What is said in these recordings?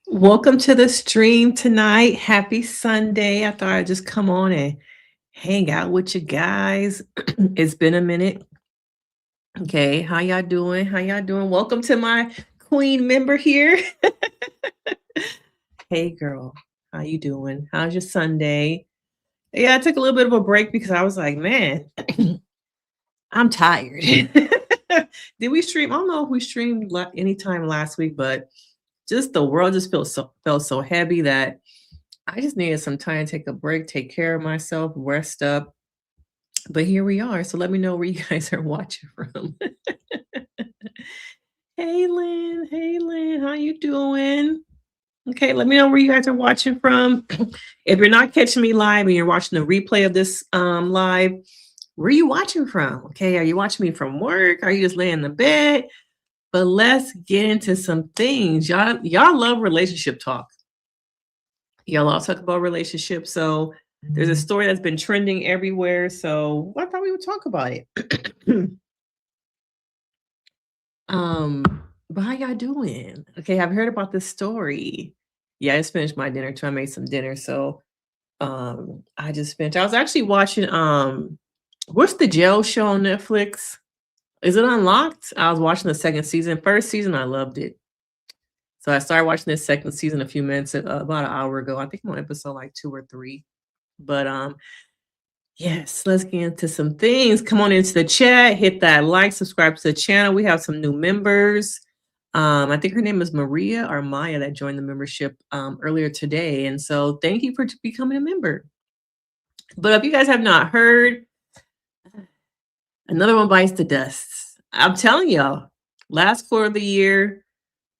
Welcome to the stream tonight. Happy Sunday. I thought I'd just come on and hang out with you guys. It's been a minute. Okay, how y'all doing? How y'all doing? Welcome to my queen member here. Hey girl, how you doing? How's your Sunday? Yeah, I took a little bit of a break because I was like, man, I'm tired. Did we stream? I don't know if we streamed anytime last week, but just the world just felt so heavy that I just needed some time to take a break, take care of myself, rest up. But here we are. So let me know where you guys are watching from. Hey Lynn, how you doing? Okay, let me know where you guys are watching from. If you're not catching me live and you're watching the replay of this live, where are you watching from? Okay, are you watching me from work? Are you just laying in the bed? But let's get into some things. Y'all love relationship talk. Y'all all talk about relationships. So there's a story that's been trending everywhere. So I thought we would talk about it. But how y'all doing? Okay, I've heard about this story. Yeah, I just finished my dinner too. I made some dinner. So I just finished. I was actually watching what's the jail show on Netflix? Is it Unlocked? I was watching the second season. First season, I loved it. So I started watching this second season a few minutes, about an hour ago. I think I'm on episode like 2 or 3. But yes, let's get into some things. Come on into the chat, hit that like, subscribe to the channel. We have some new members. I think her name is Maria or Maya that joined the membership earlier today. And so thank you for becoming a member. But if you guys have not heard, another one bites the dust. I'm telling y'all, last quarter of the year,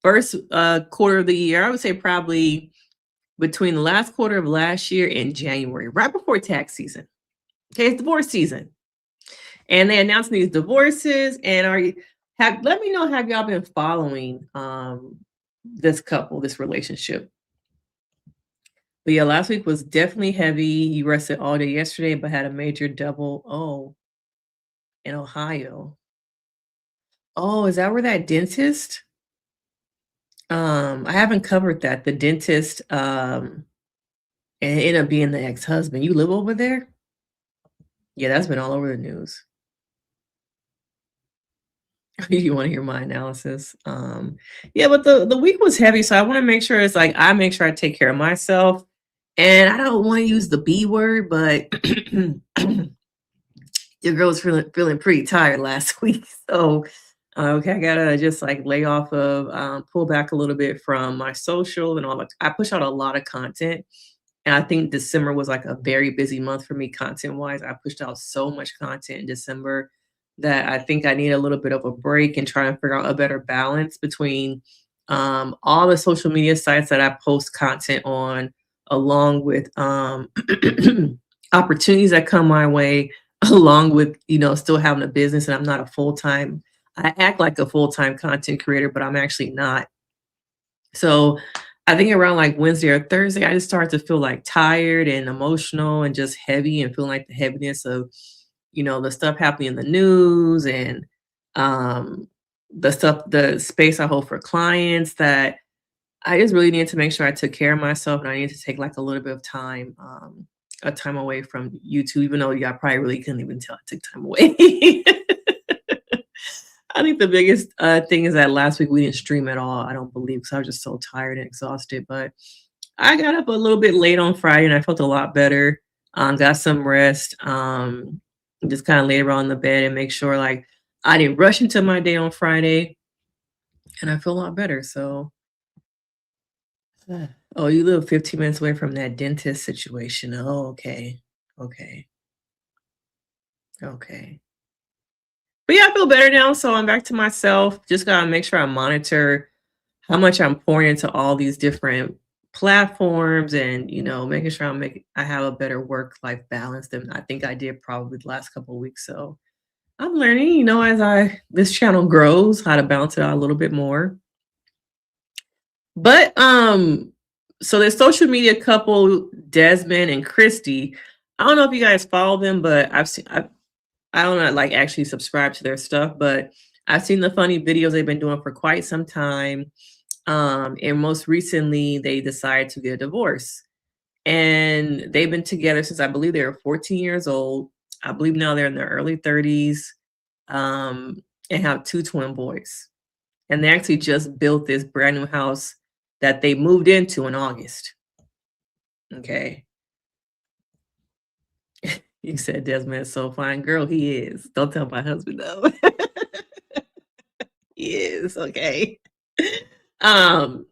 first quarter of the year, I would say probably between the last quarter of last year and January, right before tax season. Okay, it's divorce season. And they announced these divorces. And let me know, have y'all been following this couple, this relationship? But yeah, last week was definitely heavy. He rested all day yesterday, but had a major double O in Ohio. Oh, is that where that dentist? I haven't covered that. The dentist and it ended up being the ex-husband. You live over there? Yeah, that's been all over the news. You want to hear my analysis? Yeah, but the week was heavy, so I want to make sure it's like I make sure I take care of myself. And I don't want to use the B word, but your girl was feeling pretty tired last week. So okay, I gotta just like lay off of pull back a little bit from my social and all that. I push out a lot of content. And I think December was like a very busy month for me content wise. I pushed out so much content in December that I think I need a little bit of a break and try and figure out a better balance between all the social media sites that I post content on, along with opportunities that come my way, along with, still having a business. And I'm not a full-time, I act like a full-time content creator, but I'm actually not. So I think around like Wednesday or Thursday, I just started to feel like tired and emotional and just heavy and feeling like the heaviness of, the stuff happening in the news and the space I hold for clients, that I just really needed to make sure I took care of myself, and I needed to take like a little bit of time, a time away from YouTube, even though y'all probably really couldn't even tell I took time away. I think the biggest thing is that last week we didn't stream at all. I don't believe, because I was just so tired and exhausted. But I got up a little bit late on Friday and I felt a lot better. Got some rest. Just kind of lay around in the bed and make sure like I didn't rush into my day on Friday, and I feel a lot better. So, oh, you live 15 minutes away from that dentist situation. Oh, okay, okay, okay. But yeah, I feel better now. So I'm back to myself. Just gotta make sure I monitor how much I'm pouring into all these different platforms, and making sure I have a better work-life balance than I think I did probably the last couple of weeks. So I'm learning, as this channel grows, how to balance it out a little bit more. But so the social media couple, Desmond and Kristy, I don't know if you guys follow them, but I don't know, like actually subscribe to their stuff, but I've seen the funny videos they've been doing for quite some time. And most recently, they decided to get a divorce. And they've been together since I believe they were 14 years old. I believe now they're in their early 30s, and have two twin boys. And they actually just built this brand new house that they moved into in August. Okay. You said Desmond is so fine. Girl, he is. Don't tell my husband though. He is, okay. Um,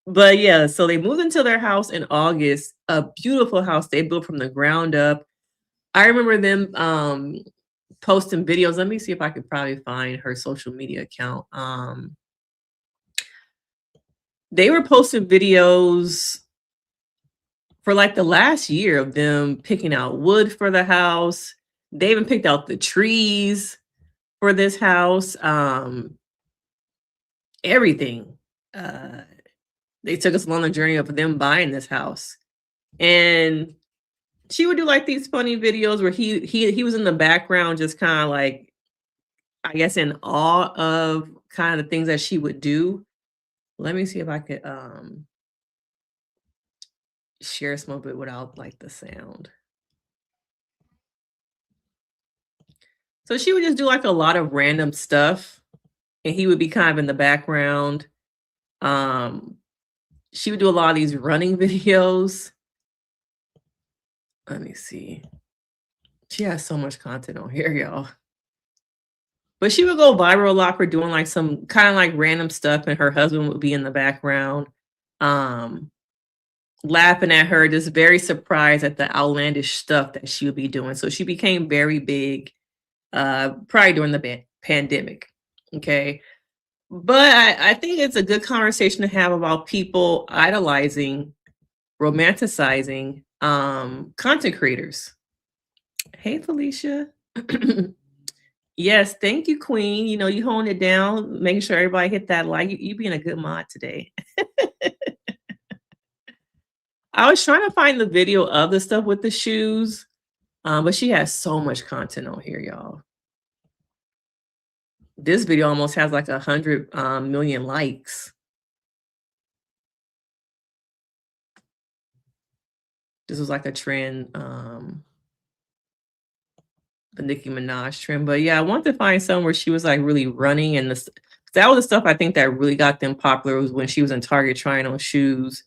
but yeah, so they moved into their house in August, a beautiful house they built from the ground up. I remember them posting videos. Let me see if I could probably find her social media account. They were posting videos for like the last year of them picking out wood for the house. They even picked out the trees for this house. Everything. Uh, they took us along the journey of them buying this house. And she would do like these funny videos where he was in the background, just kind of like, I guess, in awe of kind of the things that she would do. Let me see if I could share some of it without like the sound. So she would just do like a lot of random stuff, and he would be kind of in the background. Um, she would do a lot of these running videos. Let me see. She has so much content on here, y'all. But she would go viral a lot for doing like some kind of like random stuff, and her husband would be in the background, um, laughing at her, just very surprised at the outlandish stuff that she would be doing. So she became very big, probably during the pandemic. Okay. But I think it's a good conversation to have about people idolizing, romanticizing content creators. Hey, Felicia. Yes, thank you, Queen. You know, you holding it down, making sure everybody hit that like. You being a good mod today. I was trying to find the video of the stuff with the shoes, but she has so much content on here, y'all. This video almost has like 100 million likes. This was like a trend, the Nicki Minaj trend. But yeah, I wanted to find some where she was like really running, and this that was the stuff I think that really got them popular, was when she was in Target trying on shoes,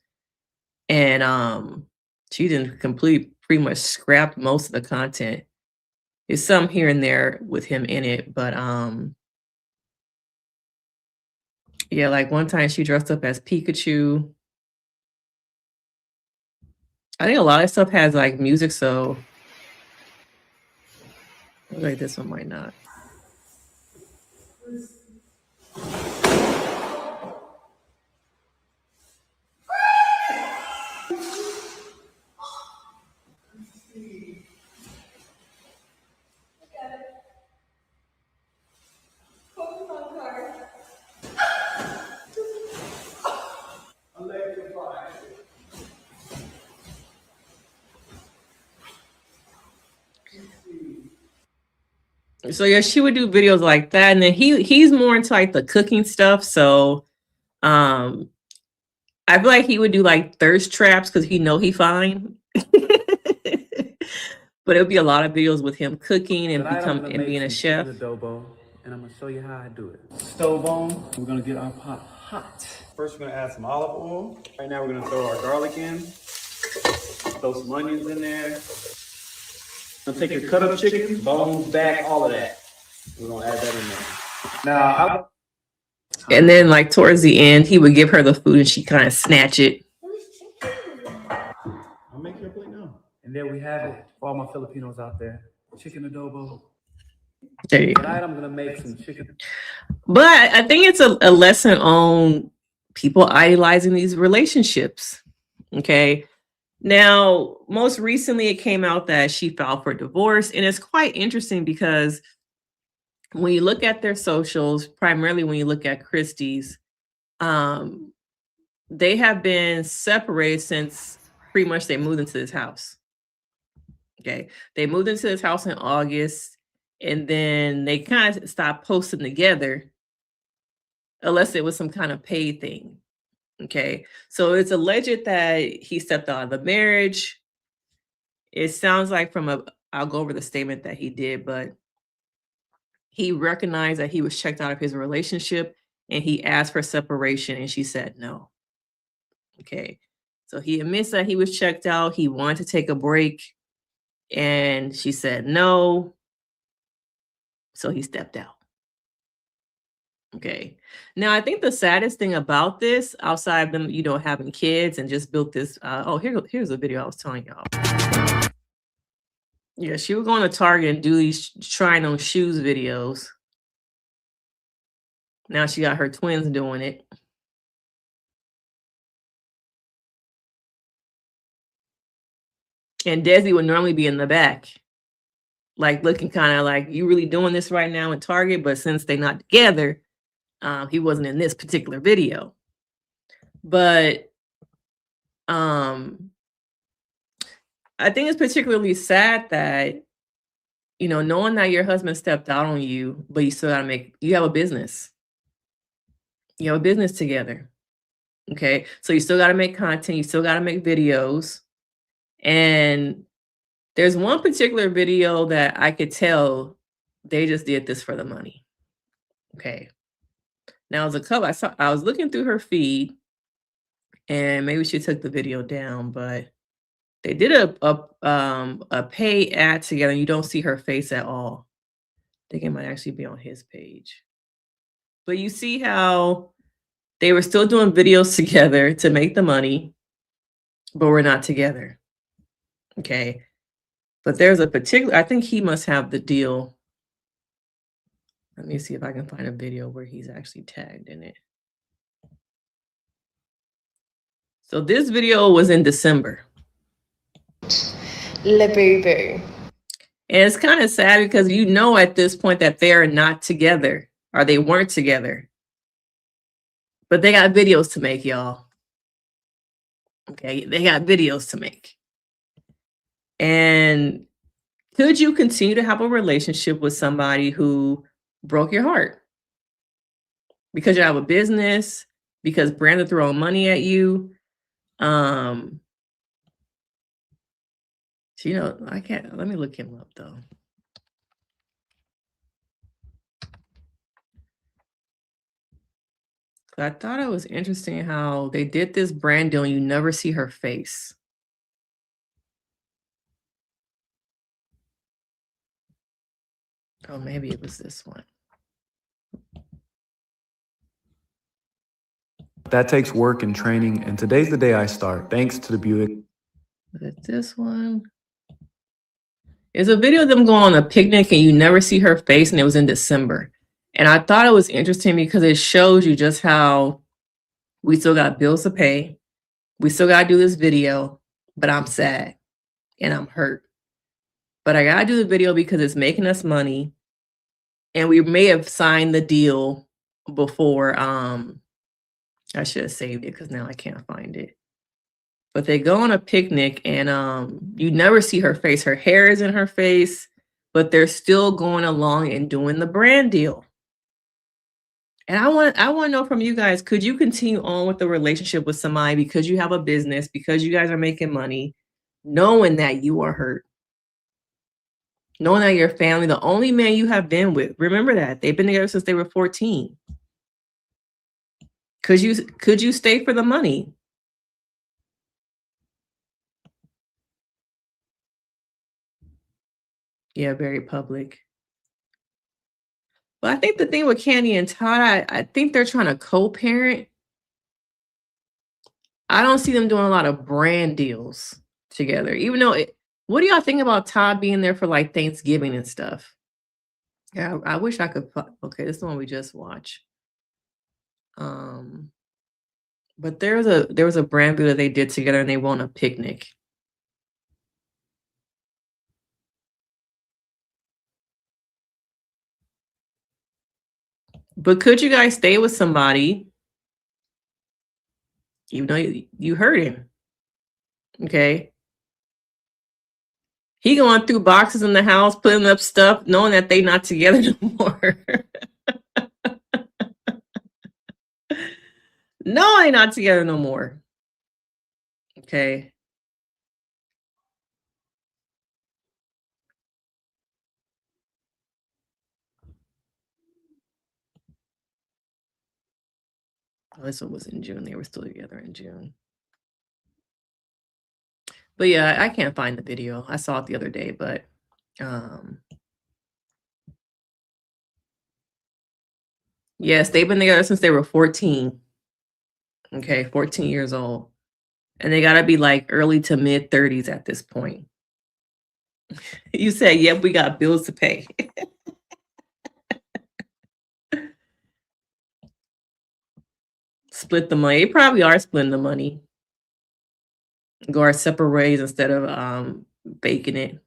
and she didn't pretty much scrapped most of the content. There's some here and there with him in it, but yeah, like one time she dressed up as Pikachu. I think a lot of stuff has like music, so like this one might not. So yeah, she would do videos like that, and then he's more into like the cooking stuff. So I feel like he would do like thirst traps because he fine. But it would be a lot of videos with him cooking and being a chef. Adobo, and I'm gonna show you how I do it. Stove on. We're gonna get our pot hot. First, we're gonna add some olive oil. Right now, we're gonna throw our garlic in. Throw some onions in there. Gonna take your cut up chicken, bones, back, all of that. We're gonna add that in there. Now, and then like towards the end, he would give her the food and she kind of snatch it. I'll make your plate now. And there we have it for all my Filipinos out there. Chicken adobo. There you go. Tonight I'm gonna make some chicken. But I think it's a lesson on people idolizing these relationships. Okay. Now, most recently, it came out that she filed for divorce, and it's quite interesting because when you look at their socials, primarily when you look at Kristy's, they have been separated since pretty much they moved into this house. Okay, they moved into this house in August, and then they kind of stopped posting together, unless it was some kind of paid thing. Okay. So it's alleged that he stepped out of the marriage. It sounds like I'll go over the statement that he did, but he recognized that he was checked out of his relationship and he asked for separation and she said no. Okay. So he admits that he was checked out. He wanted to take a break and she said no. So he stepped out. Okay. Now, I think the saddest thing about this, outside of them, having kids and just built this. Here's a video I was telling y'all. Yeah, she was going to Target and do these trying on shoes videos. Now she got her twins doing it. And Desi would normally be in the back, like looking kind of like, you really doing this right now in Target? But since they're not together, he wasn't in this particular video. But I think it's particularly sad that, knowing that your husband stepped out on you, but you still you have a business. You have a business together. Okay. So you still got to make content. You still got to make videos. And there's one particular video that I could tell they just did this for the money. Okay. Now, as a couple, I was looking through her feed and maybe she took the video down, but they did a pay ad together and you don't see her face at all. I think it might actually be on his page. But you see how they were still doing videos together to make the money, but we're not together. Okay. But there's I think he must have the deal. Let me see if I can find a video where he's actually tagged in it. So this video was in December. Le boo boo. And it's kind of sad because at this point that they're not together or they weren't together. But they got videos to make, y'all. Okay, they got videos to make. And could you continue to have a relationship with somebody who broke your heart? Because you have a business, because Brandon throwing money at you. I can't, let me look him up though. I thought it was interesting how they did this brand deal and you never see her face. Oh, maybe it was this one. That takes work and training, and today's the day I start, thanks to the Buick. Was it this one? It's a video of them going on a picnic and you never see her face, and it was in December. And I thought it was interesting because it shows you just how we still got bills to pay. We still got to do this video, but I'm sad and I'm hurt. But I got to do the video because it's making us money. And we may have signed the deal before. I should have saved it because now I can't find it. But they go on a picnic and you never see her face. Her hair is in her face, but they're still going along and doing the brand deal. And I want to know from you guys, could you continue on with the relationship with somebody because you have a business, because you guys are making money, knowing that you are hurt? Knowing that your family, the only man you have been with, remember that they've been together since they were 14. Could you stay for the money? Yeah, very public. But I think the thing with Candy and Todd, I think they're trying to co-parent. I don't see them doing a lot of brand deals together, even though what do y'all think about Todd being there for like Thanksgiving and stuff? Yeah, I wish I could. Okay, this is the one we just watched. But there was a brand deal that they did together and they went on a picnic. But could you guys stay with somebody even though you hurt him? Okay. He going through boxes in the house, putting up stuff, knowing that they not together no more. No, they're not together no more. Okay. Oh, this one was in June. They were still together in June. But yeah, I can't find the video. I saw it the other day, but um yes, they've been together since they were 14. Okay, 14 years old. And they gotta be like early to mid 30s at this point. You said, yep, we got bills to pay. Split the money. They probably are splitting the money. Go our separate ways instead of baking it.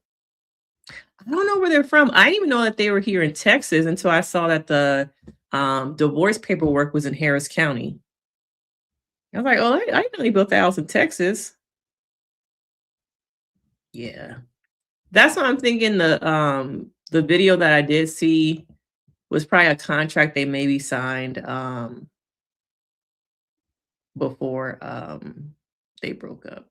I don't know where they're from. I didn't even know that they were here in Texas until I saw that the divorce paperwork was in Harris County. I was like, oh, I didn't know they built the house in Texas. Yeah. That's what I'm thinking. The video that I did see was probably a contract they maybe signed before they broke up.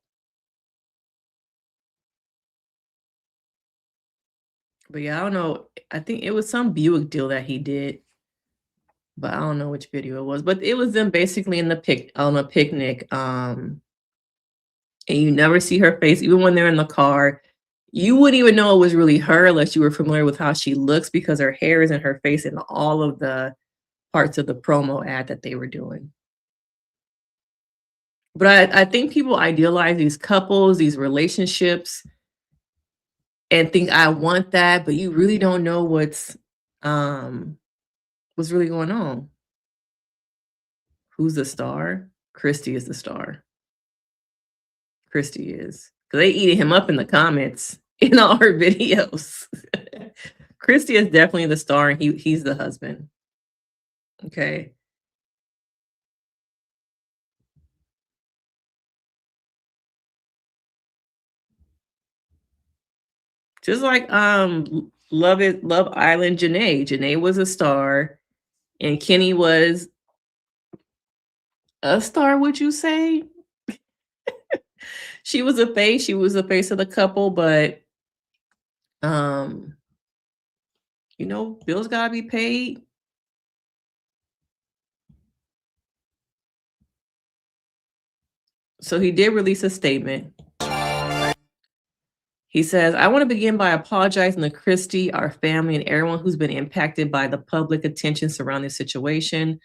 But yeah, I don't know. I think it was some Buick deal that he did, but I don't know which video it was. But it was them basically in the on a picnic. And you never see her face, even when they're in the car. You wouldn't even know it was really her unless you were familiar with how she looks because her hair is in her face in all of the parts of the promo ad that they were doing. But I think people idealize these couples, these relationships, and think I want that, but you really don't know what's really going on. Who's the star? Kristy is the star. Kristy is. Because they eating him up in the comments in all her videos. Kristy is definitely the star, and he's the husband. Okay. Just like Love Island Janae. Janae was a star, and Kenny was a star, would you say? She was a face. She was the face of the couple, but um, bills gotta be paid. So he did release a statement. He says, I want to begin by apologizing to Kristy, our family, and everyone who's been impacted by the public attention surrounding the situation.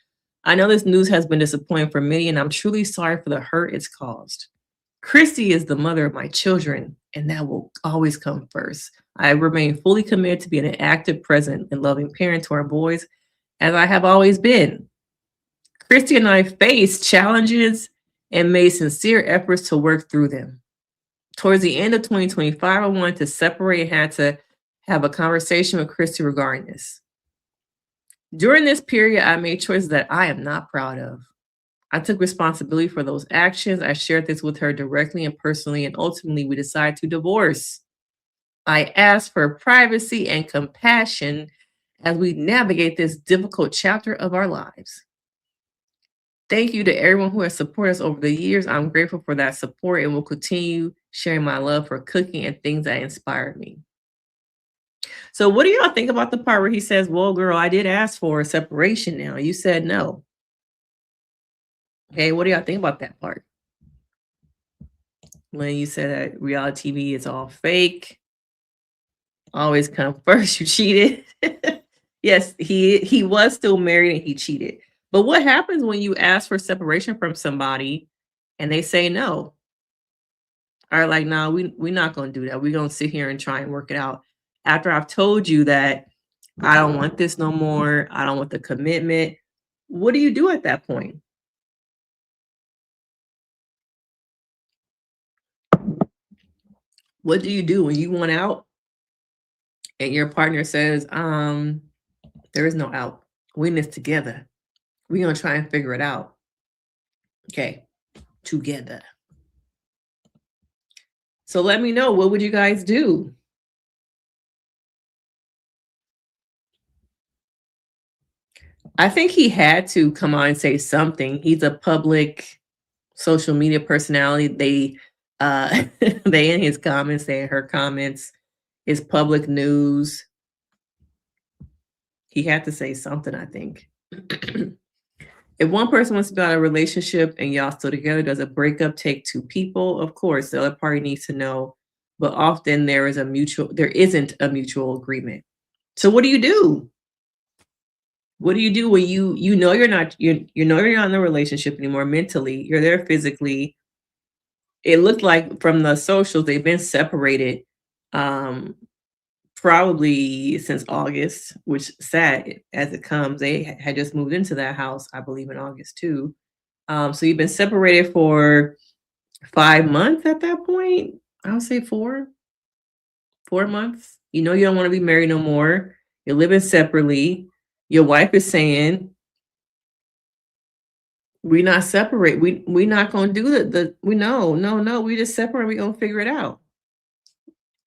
I know this news has been disappointing for many, and I'm truly sorry for the hurt it's caused. Kristy is the mother of my children, and that will always come first. I remain fully committed to being an active, present, and loving parent to our boys, as I have always been. Kristy and I faced challenges and made sincere efforts to work through them. Towards the end of 2025, I wanted to separate and had to have a conversation with Kristy regarding this. During this period, I made choices that I am not proud of. I took responsibility for those actions. I shared this with her directly and personally, and ultimately we decided to divorce. I asked for privacy and compassion as we navigate this difficult chapter of our lives. Thank you to everyone who has supported us over the years. I'm grateful for that support and will continue sharing my love for cooking and things that inspired me. So, what do y'all think about the part where he says, well, girl, I did ask for a separation now. You said no. Okay, what do y'all think about that part? When you said that reality TV is all fake, always come first, you cheated. Yes, he was still married and he cheated. But what happens when you ask for separation from somebody and they say no? Are like, no, we're not going to do that. We're going to sit here and try and work it out. After I've told you that I don't want this no more, I don't want the commitment, what do you do at that point? What do you do when you want out and your partner says, there is no out. We're in this together. We're going to try and figure it out. Okay, together. So let me know, what would you guys do? I think he had to come on and say something. He's a public social media personality. They they in his comments, they in her comments, his public news. He had to say something, I think. If one person wants to be out of a relationship and y'all still together, does a breakup take two people? Of course, the other party needs to know, but often there isn't a mutual agreement. So what do you do? What do you do when you know you're not you know you're not in a relationship anymore mentally? You're there physically. It looked like from the socials they've been separated um probably since August, which sad as it comes. They had just moved into that house, I believe, in August too. So you've been separated for 5 months at that point. I would say 4 months. You know you don't want to be married no more. You're living separately. Your wife is saying, "We not separate. We not gonna do the we no. We just separate. We gonna figure it out."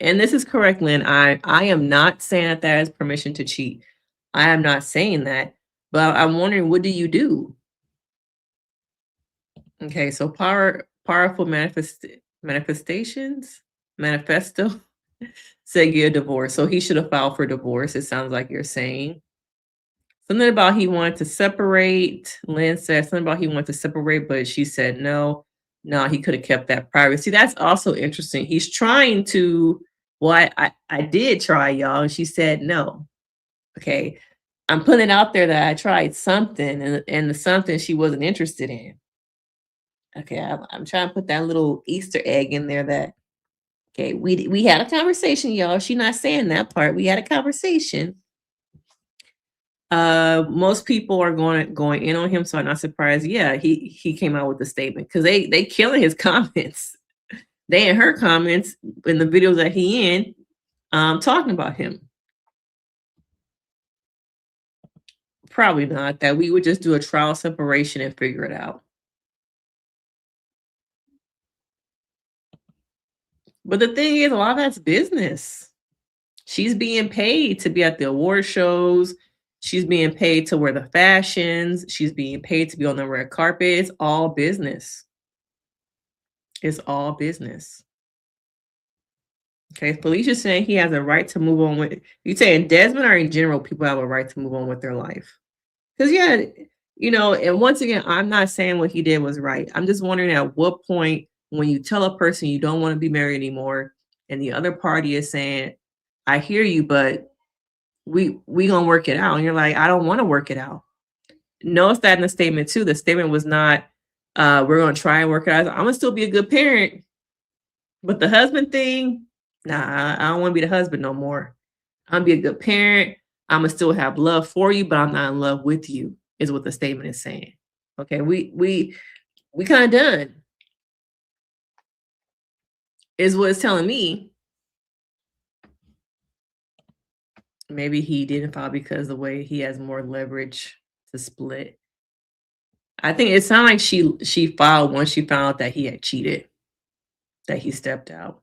And this is correct, Lynn. I am not saying that that is permission to cheat. I am not saying that, but I'm wondering, what do you do? Okay, so powerful manifestations, manifesto said get a divorce. So he should have filed for divorce. It sounds like you're saying something about he wanted to separate. Lynn said something about he wanted to separate, but she said no. No, he could have kept that private. See, that's also interesting. He's trying to. Well, I did try, y'all, and she said no. Okay, I'm putting it out there that I tried something, and the something she wasn't interested in. Okay, I'm trying to put that little Easter egg in there that okay, we had a conversation, y'all. She not saying that part. We had a conversation. Most people are going in on him, so I'm not surprised. Yeah, he came out with the statement because they killing his comments. They in her comments in the videos that he in, talking about him. Probably not. That we would just do a trial separation and figure it out. But the thing is, a lot of that's business. She's being paid to be at the award shows. She's being paid to wear the fashions. She's being paid to be on the red carpet. It's all business. It's all business. Okay, Felicia's saying he has a right to move on with. You saying Desmond or in general, people have a right to move on with their life? Because yeah, and once again, I'm not saying what he did was right. I'm just wondering at what point when you tell a person you don't want to be married anymore, and the other party is saying, "I hear you, but we gonna work it out," and you're like, "I don't want to work it out." Notice that in the statement too. The statement was not, "We're gonna try and work it out." I'm gonna still be a good parent, but the husband thing, nah, I don't want to be the husband no more. I'm gonna be a good parent. I'm gonna still have love for you, but I'm not in love with you, is what the statement is saying. Okay, we kind of done, is what it's telling me. Maybe he didn't file because the way he has more leverage to split. I think it sounded like she filed once she found out that he had cheated, that he stepped out.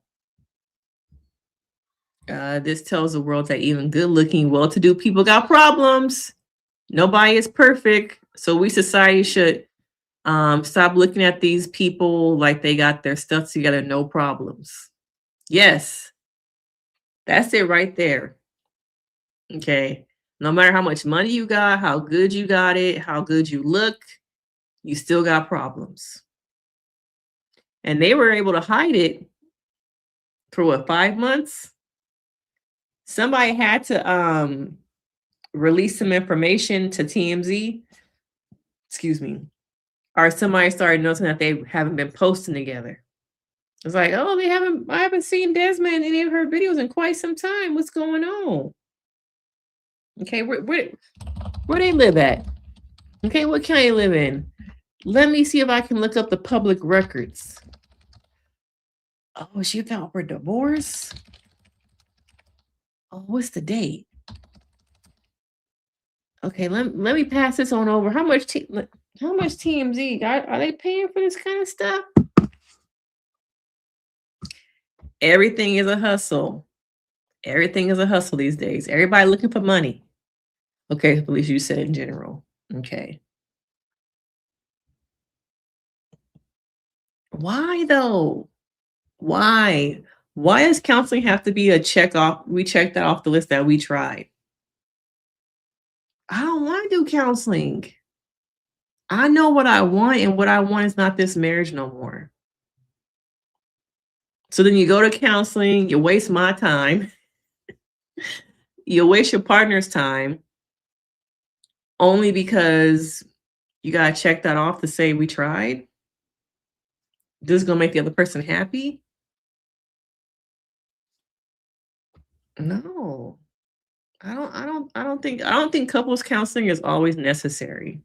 This tells the world that even good-looking, well-to-do people got problems. Nobody is perfect, so we society should stop looking at these people like they got their stuff together, no problems. Yes, that's it right there. Okay, no matter how much money you got, how good you got it, how good you look, you still got problems. And they were able to hide it for what, 5 months? Somebody had to release some information to TMZ. Excuse me. Or somebody started noticing that they haven't been posting together. It's like, oh, I haven't seen Desmond in any of her videos in quite some time. What's going on? Okay, where they live at? Okay, what county they live in? Let me see if I can look up the public records. Oh, she filed for divorce? Oh, what's the date? Okay, let me pass this on over. How much TMZ? Are they paying for this kind of stuff? Everything is a hustle. Everything is a hustle these days. Everybody looking for money. Okay, at least you said in general. Okay. Why though? Why? Why does counseling have to be a check off? We checked that off the list that we tried. I don't want to do counseling. I know what I want, and what I want is not this marriage no more. So then you go to counseling, you waste my time, you waste your partner's time only because you got to check that off to say we tried. This is going to make the other person happy. No, I don't think couples counseling is always necessary.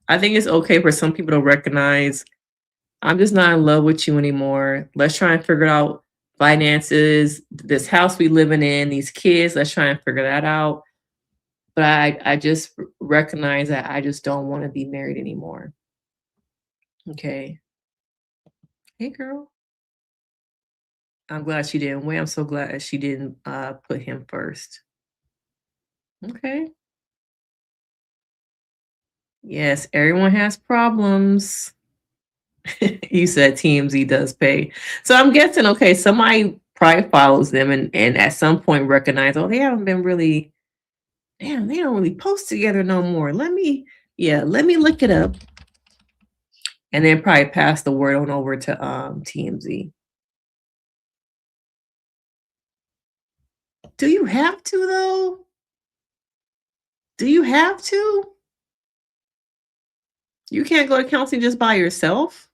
I think it's okay for some people to recognize I'm just not in love with you anymore. Let's try and figure out finances, this house we living in, these kids. Let's try and figure that out. But I just recognize that I just don't want to be married anymore. Okay. Hey, girl. I'm glad she didn't win. I'm so glad she didn't put him first. Okay. Yes, everyone has problems. You said TMZ does pay. So I'm guessing, okay, somebody probably follows them and at some point recognize, oh, they haven't been really, damn, they don't really post together no more. Let me look it up. And then probably pass the word on over to TMZ. Do you have to though? Do you have to? You can't go to counseling just by yourself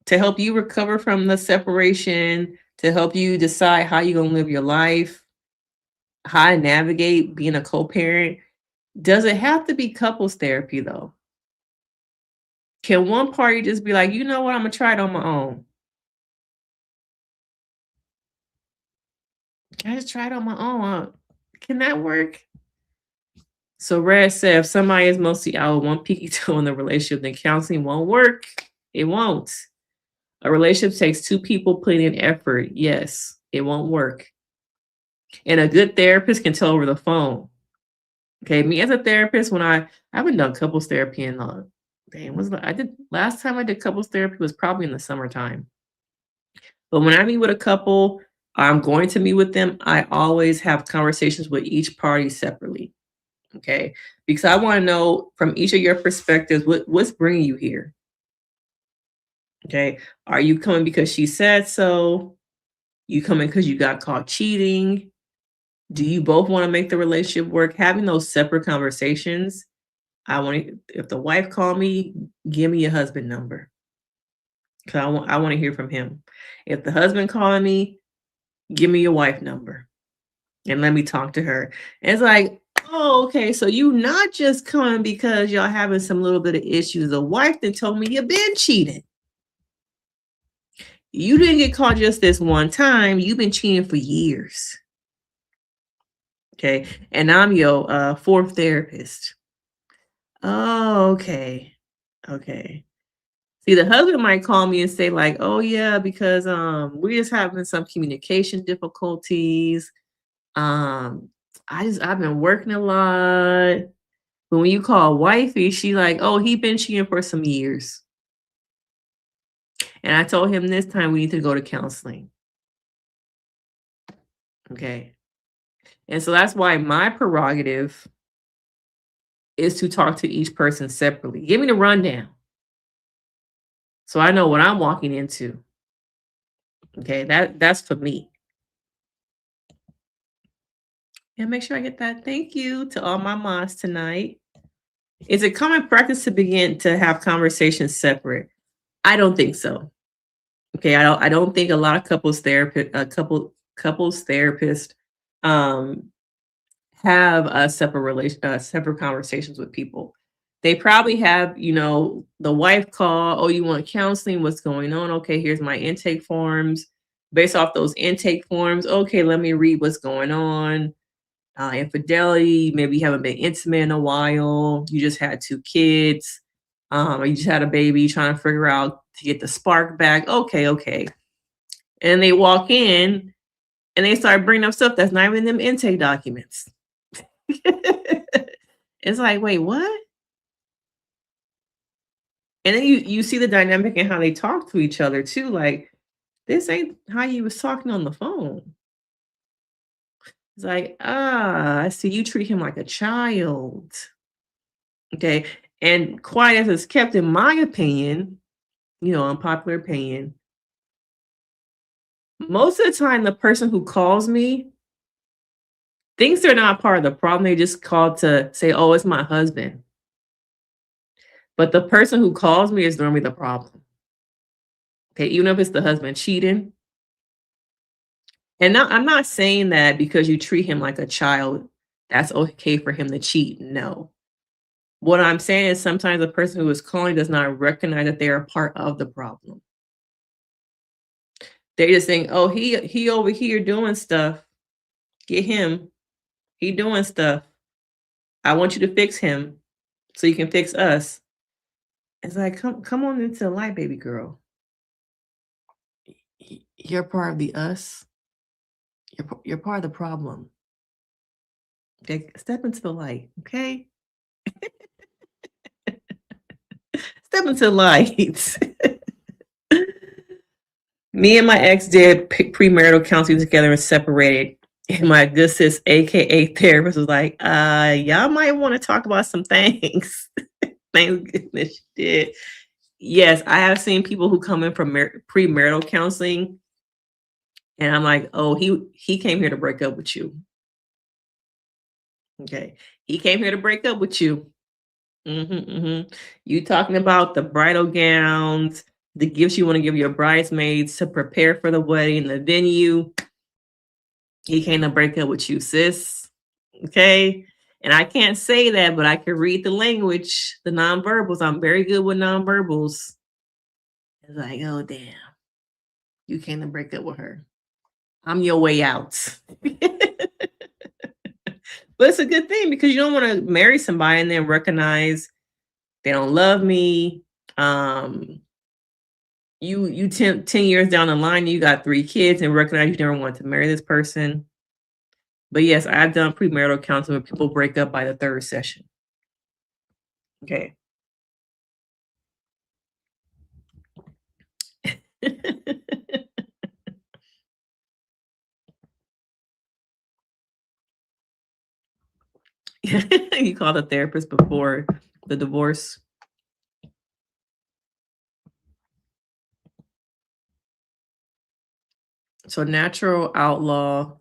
to help you recover from the separation, to help you decide how you're gonna live your life, how to navigate being a co-parent. Does it have to be couples therapy though? Can one party just be like, you know what, I'm gonna try it on my own? Can I just try it on my own? Can that work? So Red said if somebody is mostly out with one peaky toe in the relationship, then counseling won't work. It won't. A relationship takes two people putting in effort. Yes, it won't work. And a good therapist can tell over the phone. Okay, me as a therapist, when I haven't done couples therapy in I did last time I did couples therapy was probably in the summertime. But when I meet with a couple, I'm going to meet with them. I always have conversations with each party separately. Okay, because I want to know from each of your perspectives what's bringing you here. Okay, are you coming because she said so? You coming because you got caught cheating? Do you both want to make the relationship work? Having those separate conversations. If the wife call me, give me your husband number. Because I want to hear from him. If the husband calling me, give me your wife number and let me talk to her. And it's like, oh, okay. So you not just coming because y'all having some little bit of issues. The wife that told me you've been cheating. You didn't get caught just this one time. You've been cheating for years. Okay. And I'm your fourth therapist. Oh, okay. Okay. See, the husband might call me and say, like, oh yeah, because we're just having some communication difficulties. I've been working a lot. But when you call wifey, she like, oh, he been cheating for some years. And I told him this time we need to go to counseling. Okay. And so that's why my prerogative is to talk to each person separately. Give me the rundown. So I know what I'm walking into. Okay, that's for me. And make sure I get that. Thank you to all my moms tonight. Is it common practice to begin to have conversations separate? I don't think so. Okay, I don't think a lot of couples therapists have a separate conversations with people. They probably have, the wife call, oh, you want counseling? What's going on? Okay, here's my intake forms. Based off those intake forms, okay, let me read what's going on. Infidelity, maybe you haven't been intimate in a while. You just had two kids. Or you just had a baby trying to figure out to get the spark back. Okay. And they walk in and they start bringing up stuff that's not even in them intake documents. It's like, wait, what? And then you see the dynamic and how they talk to each other too. Like, this ain't how you was talking on the phone. It's like, I see you treat him like a child. Okay. And quiet as it's kept, in my opinion, unpopular opinion, most of the time the person who calls me thinks they're not part of the problem. They just called to say, oh, it's my husband. But the person who calls me is normally the problem. Okay, even if it's the husband cheating. And now I'm not saying that because you treat him like a child, that's okay for him to cheat. No. What I'm saying is sometimes the person who is calling does not recognize that they are part of the problem. They're just saying, oh, he over here doing stuff. Get him. He doing stuff. I want you to fix him so you can fix us. It's like, come on into the light, baby girl. You're part of the us. You're part of the problem. Okay, step into the light, okay? Step into the light. Me and my ex did premarital counseling together and separated. And my good sis, aka therapist, was like, y'all might want to talk about some things. Thank goodness she did. Yes, I have seen people who come in from premarital counseling, and I'm like, oh, he came here to break up with you. Okay, he came here to break up with you. You talking about the bridal gowns, the gifts you want to give your bridesmaids to prepare for the wedding, the venue. He came to break up with you, sis. Okay. And I can't say that, but I can read the language, the nonverbals. I'm very good with nonverbals. It's like, oh, damn. You came to break up with her. I'm your way out. But it's a good thing because you don't want to marry somebody and then recognize they don't love me. You 10 years down the line, you got 3 kids and recognize you never wanted to marry this person. But yes, I've done premarital counseling where people break up by the 3rd session. Okay. You called a therapist before the divorce? So natural outlaw.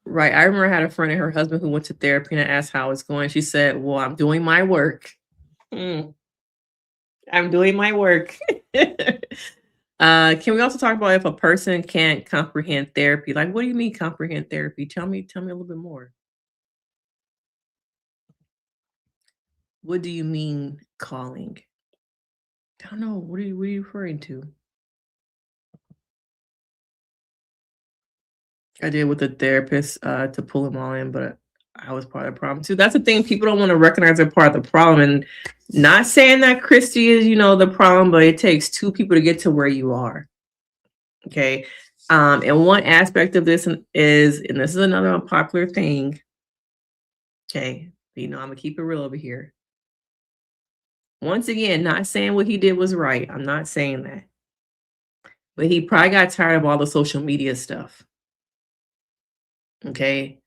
Right. I remember I had a friend and her husband who went to therapy, and I asked how it's going. She said, well, I'm doing my work. I'm doing my work. Can we also talk about if a person can't comprehend therapy? Like, what do you mean comprehend therapy? Tell me a little bit more. What do you mean calling? I don't know. What are you referring to? I did with the therapist to pull them all in, but I was part of the problem too. That's the thing. People don't want to recognize they're part of the problem. And not saying that Kristy is, the problem, but it takes 2 people to get to where you are. Okay. And one aspect of this is, and this is another unpopular thing. Okay. I'm going to keep it real over here. Once again, not saying what he did was right. I'm not saying that. But he probably got tired of all the social media stuff. Okay.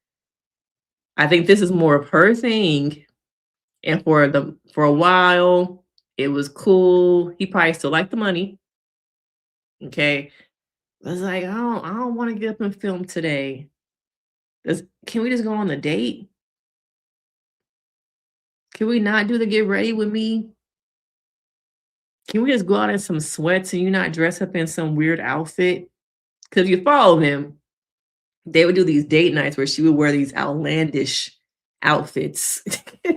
I think this is more of her thing. And for a while, it was cool. He probably still liked the money. Okay. I was like, I don't want to get up and film today. Can we just go on the date? Can we not do the get ready with me? Can we just go out in some sweats and you not dress up in some weird outfit? Because you follow them, they would do these date nights where she would wear these outlandish outfits. I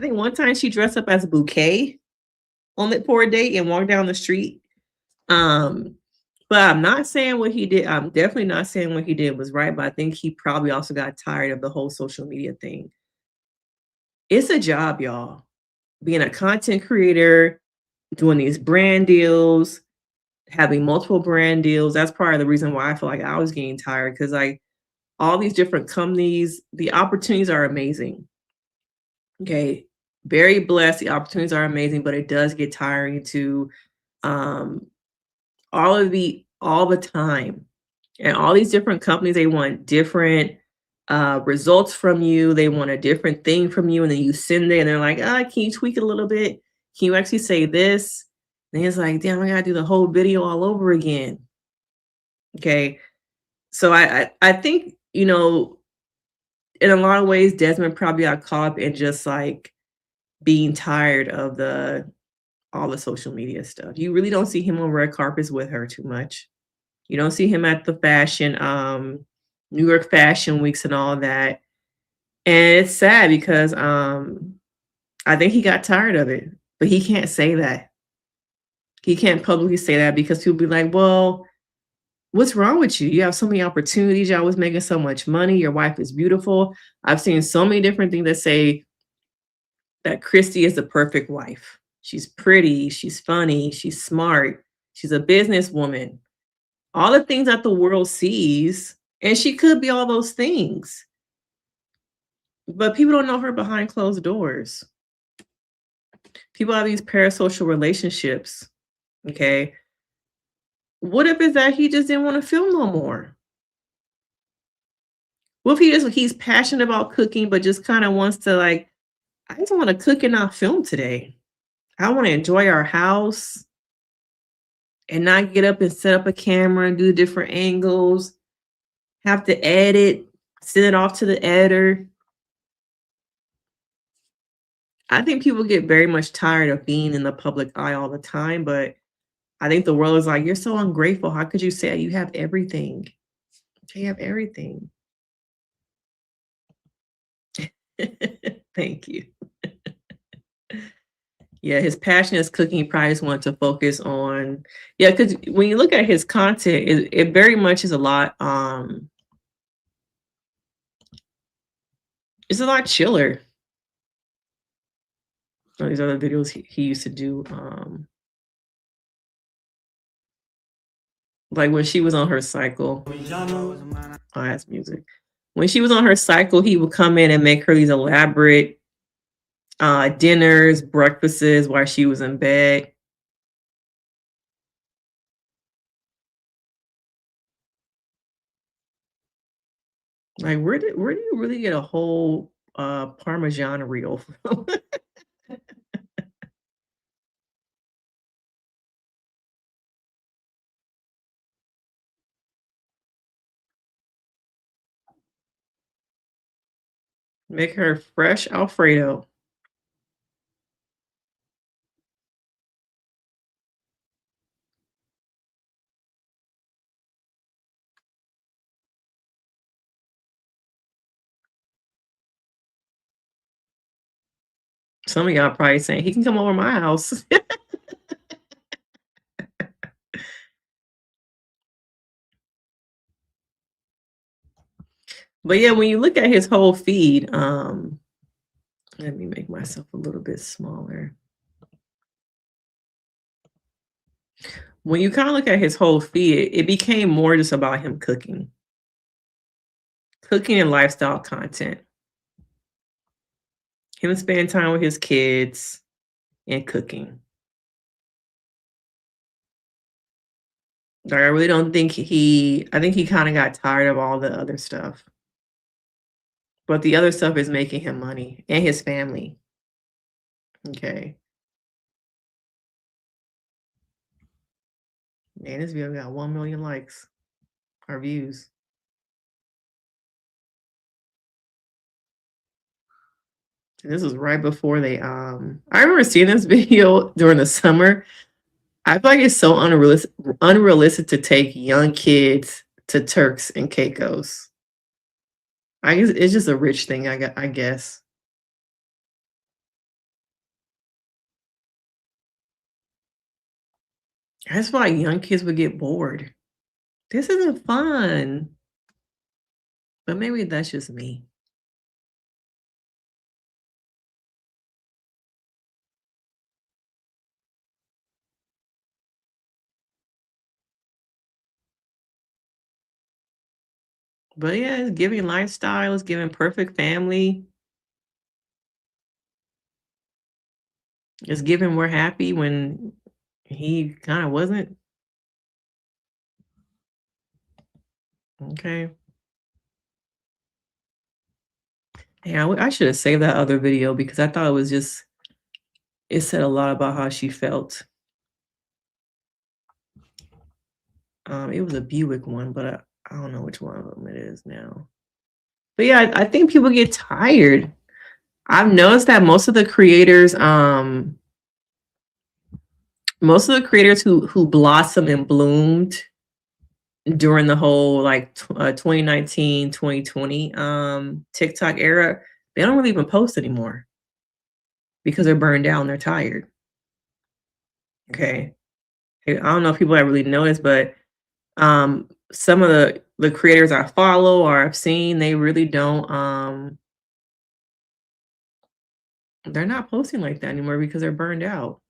think one time she dressed up as a bouquet on that poor date and walked down the street. But I'm not saying what he did. I'm definitely not saying what he did was right, but I think he probably also got tired of the whole social media thing. It's a job, y'all. Being a content creator, doing these brand deals, having multiple brand deals. That's part of the reason why I feel like I was getting tired because all these different companies. The opportunities are amazing. Okay. Very blessed. The opportunities are amazing, but it does get tiring to um all the time. And all these different companies, they want different results from you. They want a different thing from you. And then you send it and they're like, can you tweak it a little bit? Can you actually say this? And it's like, damn, I gotta do the whole video all over again. Okay. So I think, in a lot of ways, Desmond probably got caught up in just like being tired of the all the social media stuff. You really don't see him on red carpets with her too much. You don't see him at the New York Fashion Weeks and all that. And it's sad because I think he got tired of it, but he can't say that. He can't publicly say that because people be like, well, what's wrong with you? You have so many opportunities. You're always making so much money. Your wife is beautiful. I've seen so many different things that say that Kristy is the perfect wife. She's pretty, she's funny, she's smart, she's a businesswoman. All the things that the world sees, and she could be all those things. But people don't know her behind closed doors. People have these parasocial relationships. Okay. What if it's that he just didn't want to film no more? What if he's passionate about cooking, but just kind of wants to like, I just want to cook and not film today. I want to enjoy our house and not get up and set up a camera and do different angles, have to edit, send it off to the editor. I think people get very much tired of being in the public eye all the time, but I think the world is like, you're so ungrateful. How could you say you have everything? You have everything. Thank you. Yeah, his passion is cooking. He probably just wants to focus on, yeah, because when you look at his content, it very much is a lot, it's a lot chiller. All these other videos he used to do, like when she was on her cycle. Oh, that's music. When she was on her cycle, he would come in and make her these elaborate dinners, breakfasts while she was in bed. Like, where do you really get a whole Parmesan reel from? Make her fresh Alfredo. Some of y'all probably saying he can come over my house. But yeah, when you look at his whole feed, let me make myself a little bit smaller. When you kind of look at his whole feed, it became more just about him cooking and lifestyle content. Him spending time with his kids and cooking. Like, I really don't think I think he kind of got tired of all the other stuff. But the other stuff is making him money and his family. Okay. Man, this video got 1 million likes or views. And this was right before they I remember seeing this video during the summer. I feel like it's so unrealistic to take young kids to Turks and Caicos. I guess it's just a rich thing, I guess. I just feel like young kids would get bored. This isn't fun. But maybe that's just me. But yeah, it's giving lifestyle, it's giving perfect family, it's giving we're happy when he kind of wasn't. Okay. Yeah, I should have saved that other video because I thought it was just it said a lot about how she felt. It was a Buick one, but I don't know which one of them it is now. But yeah, I think people get tired. I've noticed that most of the creators who blossomed and bloomed during the whole like 2019 TikTok era, they don't really even post anymore because they're burned down, they're tired. Okay. I don't know if people have really noticed, but some of the creators I follow or I've seen, they really don't they're not posting like that anymore because they're burned out.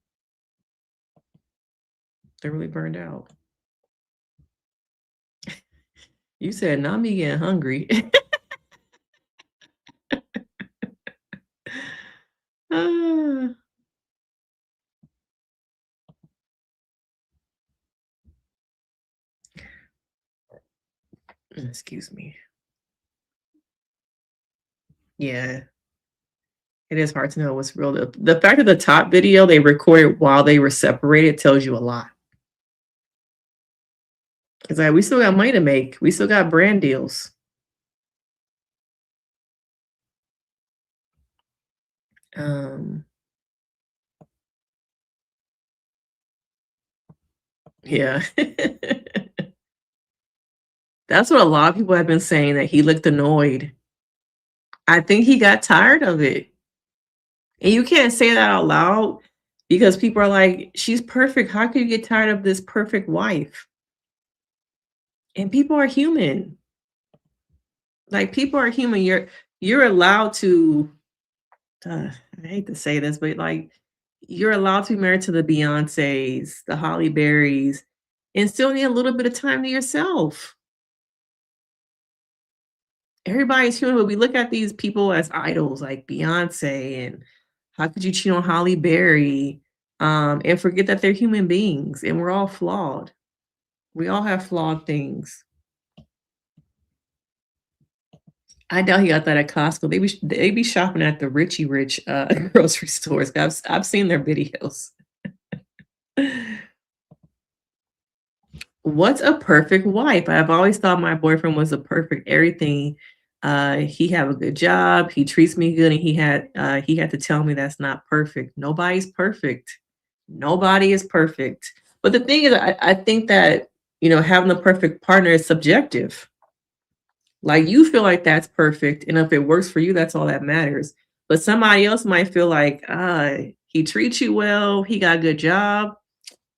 They're really burned out. You said not me getting hungry. Ah, excuse me. Yeah, it is hard to know what's real. The fact that the top video they recorded while they were separated tells you a lot. It's like we still got money to make. We still got brand deals. Um, yeah. That's what a lot of people have been saying that he looked annoyed. I think he got tired of it. And you can't say that out loud because people are like, she's perfect. How could you get tired of this perfect wife? And people are human. Like people are human. You're allowed to I hate to say this, but like you're allowed to be married to the Beyoncés, the Holly Berrys, and still need a little bit of time to yourself. Everybody's human, but we look at these people as idols like Beyonce and how could you cheat on Holly Berry? And forget that they're human beings and we're all flawed. We all have flawed things. I doubt he got that at Costco. They be shopping at the Richie Rich grocery stores. I've seen their videos. What's a perfect wife? I've always thought my boyfriend was a perfect everything. He have a good job, he treats me good, and he had to tell me that's not perfect. Nobody's perfect. Nobody is perfect. But the thing is, I think that having the perfect partner is subjective. Like you feel like that's perfect, and if it works for you, that's all that matters. But somebody else might feel like, he treats you well, he got a good job.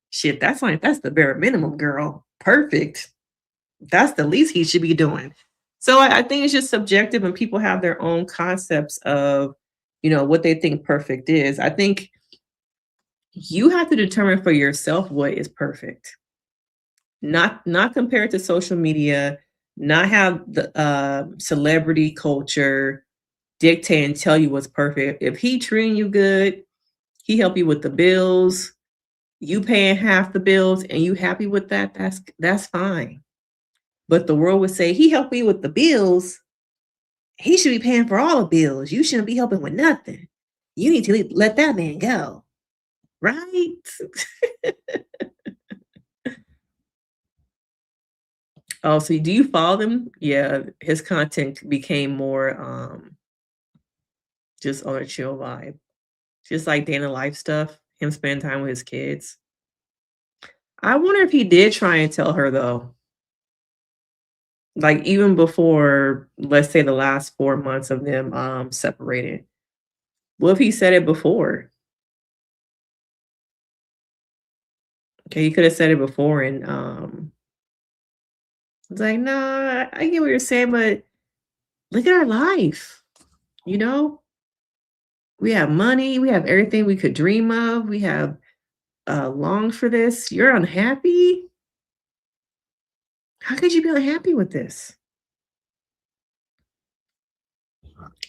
Shit, that's the bare minimum, girl. Perfect. That's the least he should be doing. So I think it's just subjective, and people have their own concepts of, what they think perfect is. I think you have to determine for yourself what is perfect. Not compared to social media, not have the celebrity culture dictate and tell you what's perfect. If he treating you good, he help you with the bills, you paying half the bills and you happy with that, that's fine. But the world would say he helped me with the bills. He should be paying for all the bills. You shouldn't be helping with nothing. You need to let that man go. Right? Oh, so do you follow them? Yeah, his content became more just on a chill vibe. Just like Dana Life stuff, him spending time with his kids. I wonder if he did try and tell her though. Like even before, let's say the last 4 months of them separated. What if he said it before? Okay, he could have said it before and it's like, nah, I get what you're saying, but look at our life. You know, we have money, we have everything we could dream of, we have longed for this. You're unhappy? How could you be unhappy with this?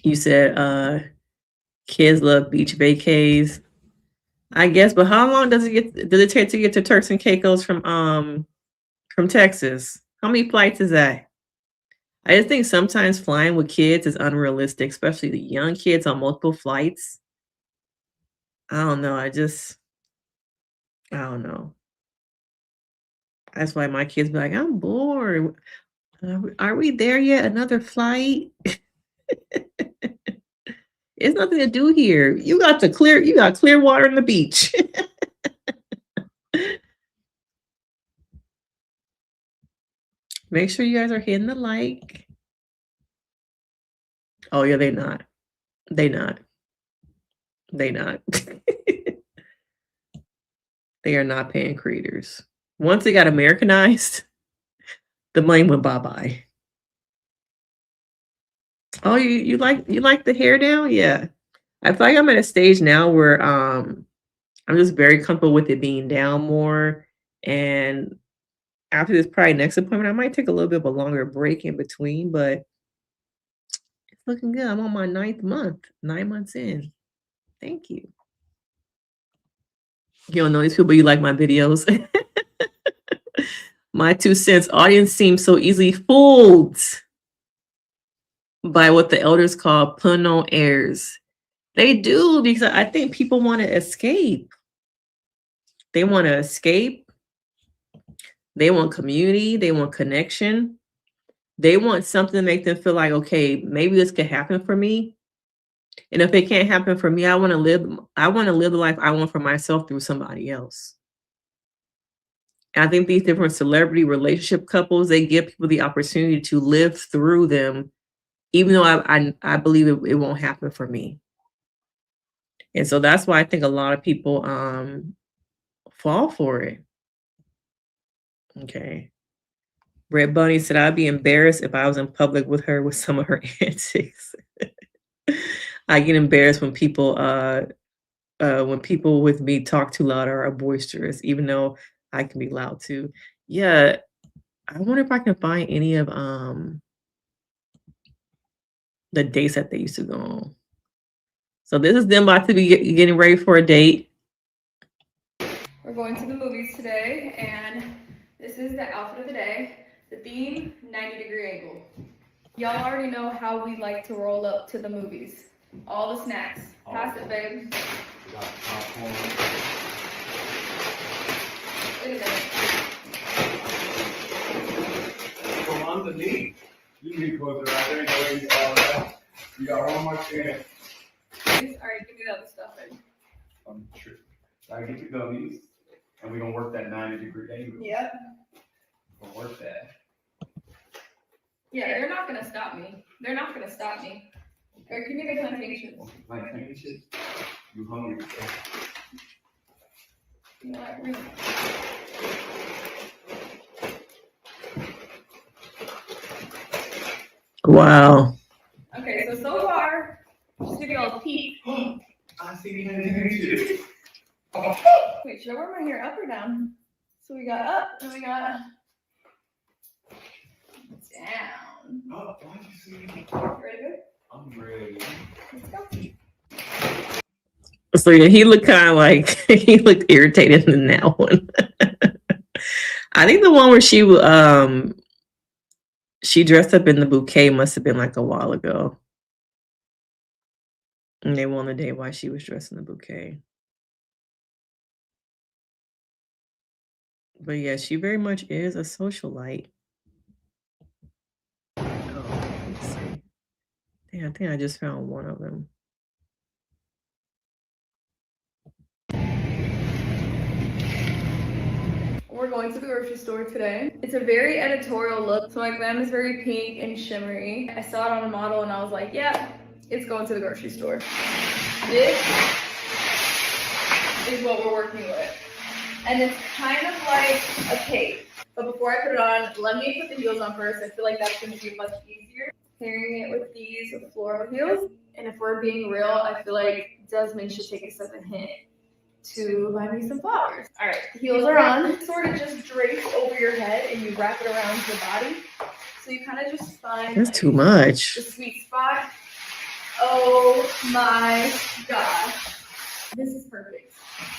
You said kids love beach vacays. I guess, but how long does it take to get to Turks and Caicos from Texas? How many flights is that? I just think sometimes flying with kids is unrealistic, especially the young kids on multiple flights. I don't know. I don't know. That's why my kids be like, I'm bored. Are we there yet? Another flight? It's nothing to do here. You got clear water in the beach. Make sure you guys are hitting the like. Oh yeah, they not. They not. They not. They are not paying creators. Once it got Americanized, the money went bye-bye. Oh, you like the hair down? Yeah. I feel like I'm at a stage now where I'm just very comfortable with it being down more. And after this probably next appointment, I might take a little bit of a longer break in between, but it's looking good. I'm on my 9th month, 9 months in. Thank you. You don't know these people, you like my videos. My 2 cents. Audience seems so easily fooled by what the elders call pun on airs. They do, because I think people want to escape. They want to escape. They want community. They want connection. They want something to make them feel like, okay, maybe this could happen for me. And if it can't happen for me, I want to live the life I want for myself through somebody else. And I think these different celebrity relationship couples, they give people the opportunity to live through them, even though I believe it won't happen for me. And so that's why I think a lot of people fall for it. Okay. Red Bunny said, I'd be embarrassed if I was in public with her with some of her antics. I get embarrassed when people with me talk too loud or are boisterous, even though I can be loud too. Yeah. I wonder if I can find any of the dates that they used to go on. So this is them about to be getting ready for a date. We're going to the movies today, and this is the outfit of the day. The theme, 90-degree angle. Y'all already know how we like to roll up to the movies. All the snacks. Pass it, babe. We got popcorn. Look at that. Come on to me. You can be closer right there. Go ahead and all that. You got one more chance. Alright, give me the other stuff, babe. Sure. I get the gummies, and we're gonna work that 90-degree angle. Yep. We'll work that. Yeah, they're not gonna stop me. They're not gonna stop me. Or give me the plantations. Plantations? You hungry? You know what? Wow. Okay, so far, just give y'all a peek. I see plantations. Wait, should I wear my hair up or down? So we got up, and we got down. Oh, why'd you see me? Ready to go? I'm ready. Let's go. So yeah, he looked kind of like he looked irritated in that one. I think the one where she dressed up in the bouquet must have been like a while ago. And they won the day why she was dressed in the bouquet. But yeah, she very much is a socialite. Oh, let's see. Yeah, I think I just found one of them. We're going to the grocery store today. It's a very editorial look, so my glam is very pink and shimmery. I saw it on a model and I was like, yeah, it's going to the grocery store. This is what we're working with. And it's kind of like a cape. But before I put it on, let me put the heels on first. I feel like that's going to be much easier. Pairing it with these floral heels. And if we're being real, I feel like Desmond should take a second hint to buy me some flowers. All right, the heels are on. Sort of just drapes over your head and you wrap it around your body. So you kind of just find That's too much. the sweet spot. Oh my gosh. This is perfect.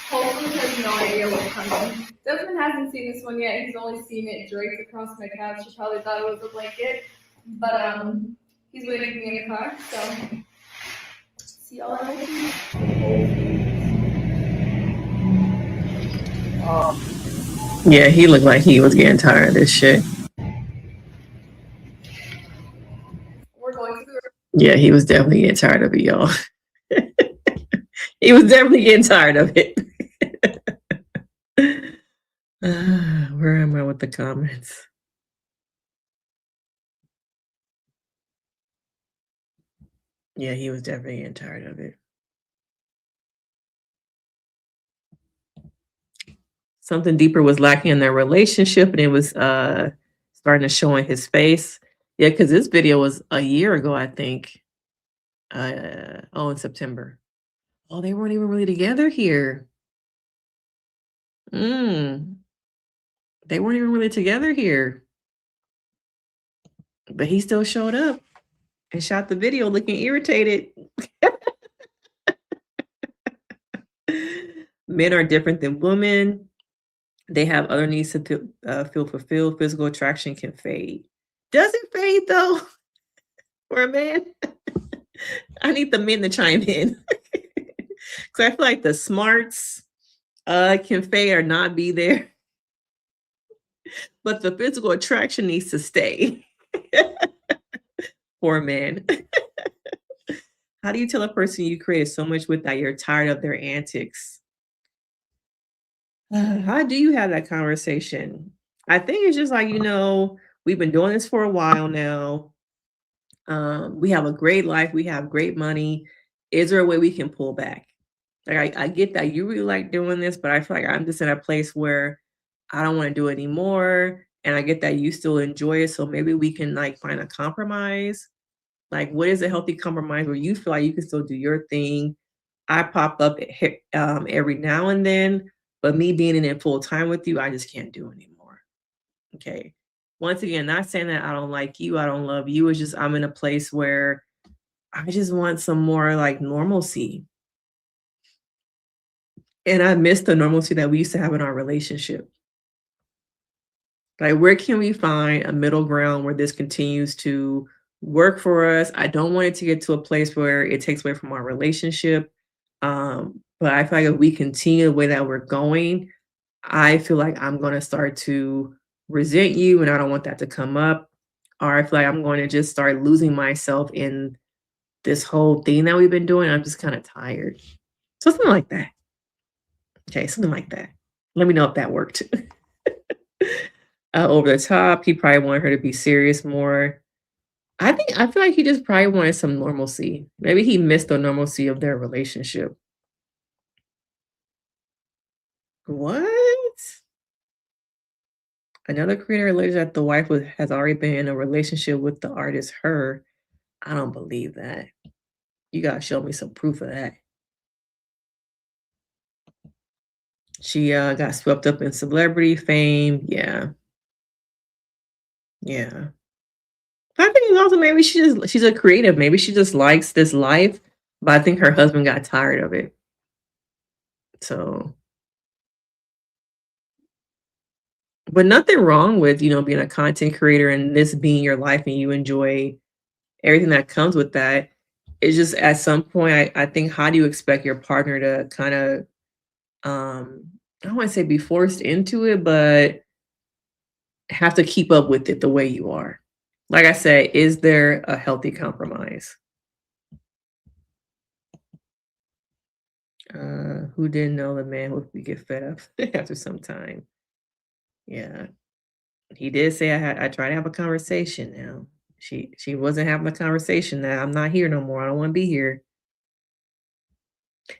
Hopefully he has no idea what's coming. Desmond hasn't seen this one yet. He's only seen it draped across my couch. He probably thought it was a blanket. But he's waiting for me in the car, so see y'all at Yeah, he looked like he was getting tired of this shit. We're going to Yeah, he was definitely getting tired of it, y'all. He was definitely getting tired of it. Where am I with the comments? Yeah, he was definitely getting tired of it. Something deeper was lacking in their relationship, and it was starting to show in his face. Yeah, because this video was a year ago, I think. In September. Oh, they weren't even really together here. They weren't even really together here. But he still showed up and shot the video looking irritated. Men are different than women. They have other needs to feel fulfilled. Physical attraction can fade. Does it fade though? For a man? I need the men to chime in. Because I feel like the smarts can fade or not be there. But the physical attraction needs to stay. Poor man. How do you tell a person you created so much with that you're tired of their antics? How do you have that conversation? I think it's just like, we've been doing this for a while now. We have a great life. We have great money. Is there a way we can pull back? Like, I get that you really like doing this, but I feel like I'm just in a place where I don't want to do it anymore. And I get that you still enjoy it. So maybe we can like find a compromise. Like, what is a healthy compromise where you feel like you can still do your thing? I pop up every now and then, but me being in it full time with you, I just can't do anymore. Okay. Once again, not saying that I don't like you, I don't love you. It's just I'm in a place where I just want some more like normalcy. And I miss the normalcy that we used to have in our relationship. Like, where can we find a middle ground where this continues to work for us? I don't want it to get to a place where it takes away from our relationship. But I feel like if we continue the way that we're going, I feel like I'm going to start to resent you, and I don't want that to come up. Or I feel like I'm going to just start losing myself in this whole thing that we've been doing. I'm just kind of tired. Something like that. Okay, something like that. Let me know if that worked. Over the top, he probably wanted her to be serious more. I feel like he just probably wanted some normalcy. Maybe he missed the normalcy of their relationship. What? Another creator alleged that the wife has already been in a relationship with the artist Her. I don't believe that. You gotta show me some proof of that. She got swept up in celebrity fame. Yeah. Yeah. I think also maybe she's a creative. Maybe she just likes this life, but I think her husband got tired of it. So, but nothing wrong with, being a content creator and this being your life and you enjoy everything that comes with that. It's just at some point, I think, how do you expect your partner to kind of, I don't want to say be forced into it, but have to keep up with it the way you are? Like I said, is there a healthy compromise? Who didn't know the man would get fed up after some time? Yeah. He did say I tried to have a conversation now. She wasn't having a conversation now. I'm not here no more. I don't want to be here.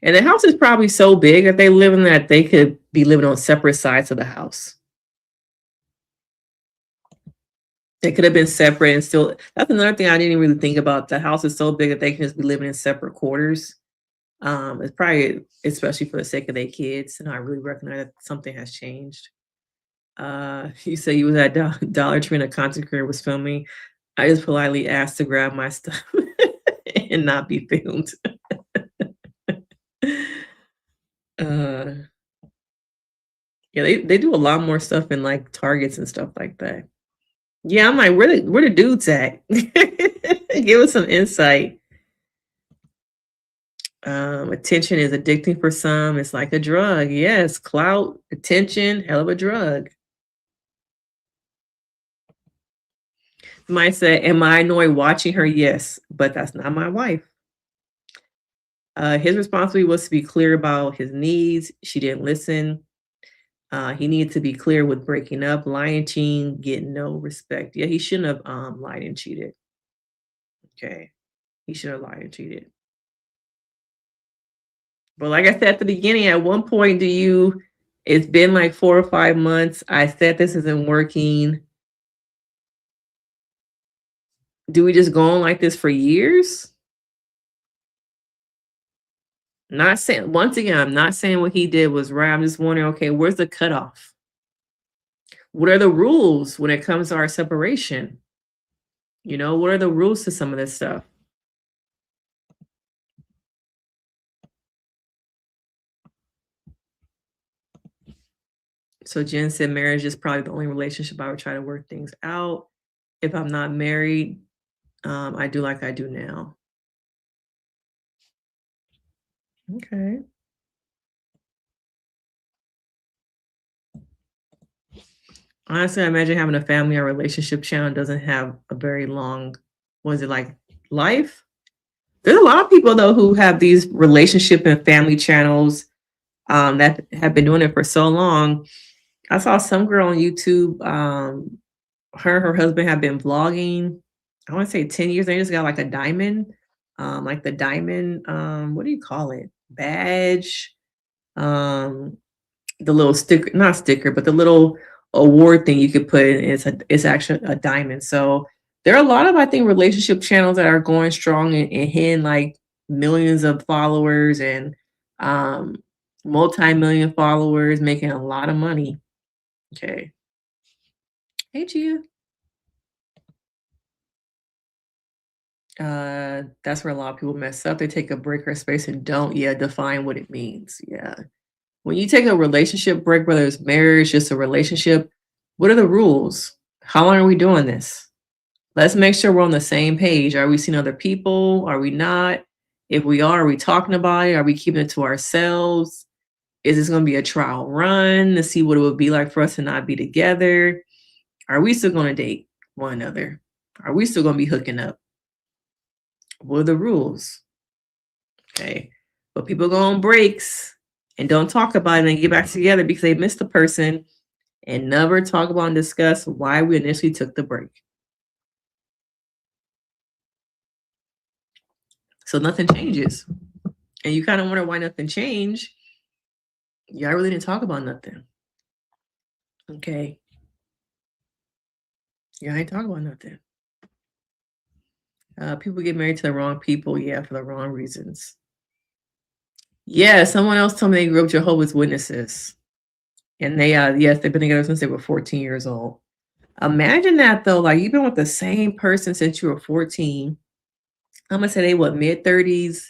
And the house is probably so big that they live in that they could be living on separate sides of the house. They could have been separate and still. That's another thing I didn't really think about. The house is so big that they can just be living in separate quarters. It's probably, especially for the sake of their kids, and I really recognize that something has changed. You say you was at Dollar Tree and a content creator was filming. I just politely asked to grab my stuff. and not be filmed. Uh, yeah, they do a lot more stuff in like Targets and stuff like that. Yeah, I'm like, where the dudes at? Give us some insight. Attention is addicting for some. It's like a drug. Yes, clout, attention, hell of a drug. Might say, am I annoyed watching her? Yes, but that's not my wife. His responsibility was to be clear about his needs. She didn't listen. He needed to be clear with breaking up, lying, cheating, getting no respect. Yeah, he shouldn't have lied and cheated. Okay. He should have lied and cheated. But like I said at the beginning, at one point, it's been like 4 or 5 months. I said this isn't working. Do we just go on like this for years? Not saying, once again, I'm not saying what he did was right. I'm just wondering, okay, where's the cutoff? What are the rules when it comes to our separation? What are the rules to some of this stuff? So Jen said marriage is probably the only relationship I would try to work things out. If I'm not married, I do like I do now. Okay. Honestly, I imagine having a family or relationship channel doesn't have a very long, was it like life? There's a lot of people though who have these relationship and family channels that have been doing it for so long. I saw some girl on YouTube, her and her husband have been vlogging, I want to say 10 years. They just got like a diamond, like the diamond, what do you call it? Badge. Um, the little sticker, not sticker, but the little award thing you could put in. It's actually a diamond. So there are a lot of, I think, relationship channels that are going strong and hitting like millions of followers and multi-million followers, making a lot of money. Okay. Hey, Gia. That's where a lot of people mess up. They take a break or space and don't, define what it means. Yeah. When you take a relationship break, whether it's marriage, just a relationship, what are the rules? How long are we doing this? Let's make sure we're on the same page. Are we seeing other people? Are we not? If we are we talking about it? Are we keeping it to ourselves? Is this going to be a trial run to see what it would be like for us to not be together? Are we still going to date one another? Are we still going to be hooking up? What are the rules? Okay. But people go on breaks and don't talk about it and get back together because they missed the person and never talk about and discuss why we initially took the break. So nothing changes. And you kind of wonder why nothing changed. Y'all really didn't talk about nothing. Okay. Y'all ain't talking about nothing. People get married to the wrong people, for the wrong reasons. Yeah, someone else told me they grew up Jehovah's Witnesses. And they, yes, they've been together since they were 14 years old. Imagine that though, like you've been with the same person since you were 14. I'm gonna say they mid-30s.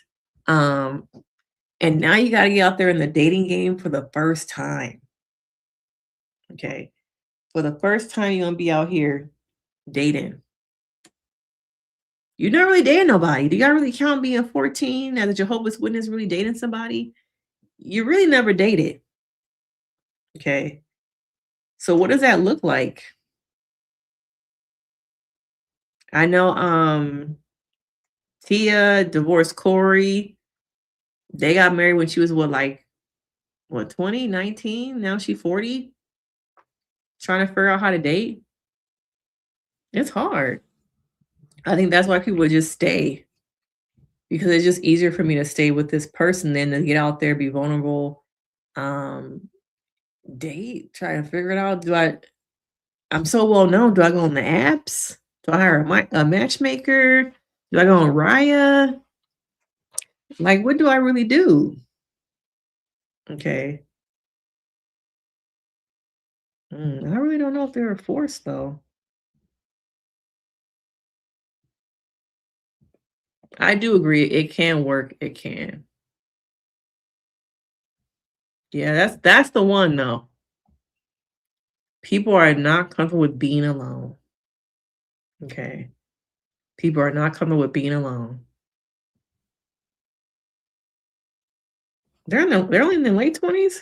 And now you gotta get out there in the dating game for the first time. Okay. For the first time, you're gonna be out here dating. You're not really dating nobody. Do y'all really count being 14 as a Jehovah's Witness really dating somebody? You really never dated. Okay. So what does that look like? I know Tia divorced Corey. They got married when she was 20, 19? Now she's 40. Trying to figure out how to date. It's hard. I think that's why people just stay. Because it's just easier for me to stay with this person than to get out there, be vulnerable, date, try to figure it out. I'm so well known. Do I go on the apps? Do I hire a matchmaker? Do I go on Raya? Like, what do I really do? Okay. I really don't know if they were forced though. I do agree. It can work. It can. Yeah, that's the one though. People are not comfortable with being alone. Okay. People are not comfortable with being alone. They're only in their late 20s?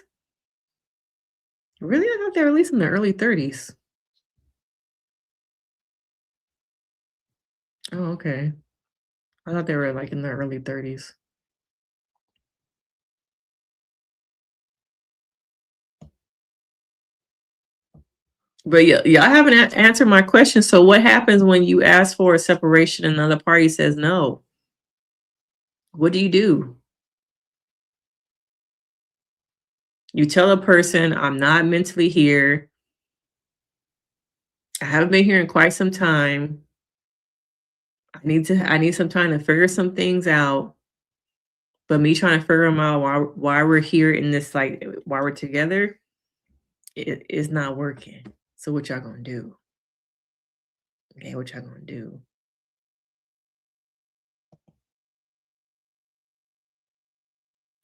Really? I thought they were at least in their early 30s. Oh, okay. I thought they were like in their early 30s. But yeah, I haven't answered my question. So what happens when you ask for a separation and another party says no? What do you do? You tell a person, I'm not mentally here. I haven't been here in quite some time. I need some time to figure some things out. But me trying to figure them out why we're here in this, like, while we're together, it is not working. So what y'all gonna do? Okay, what y'all gonna do?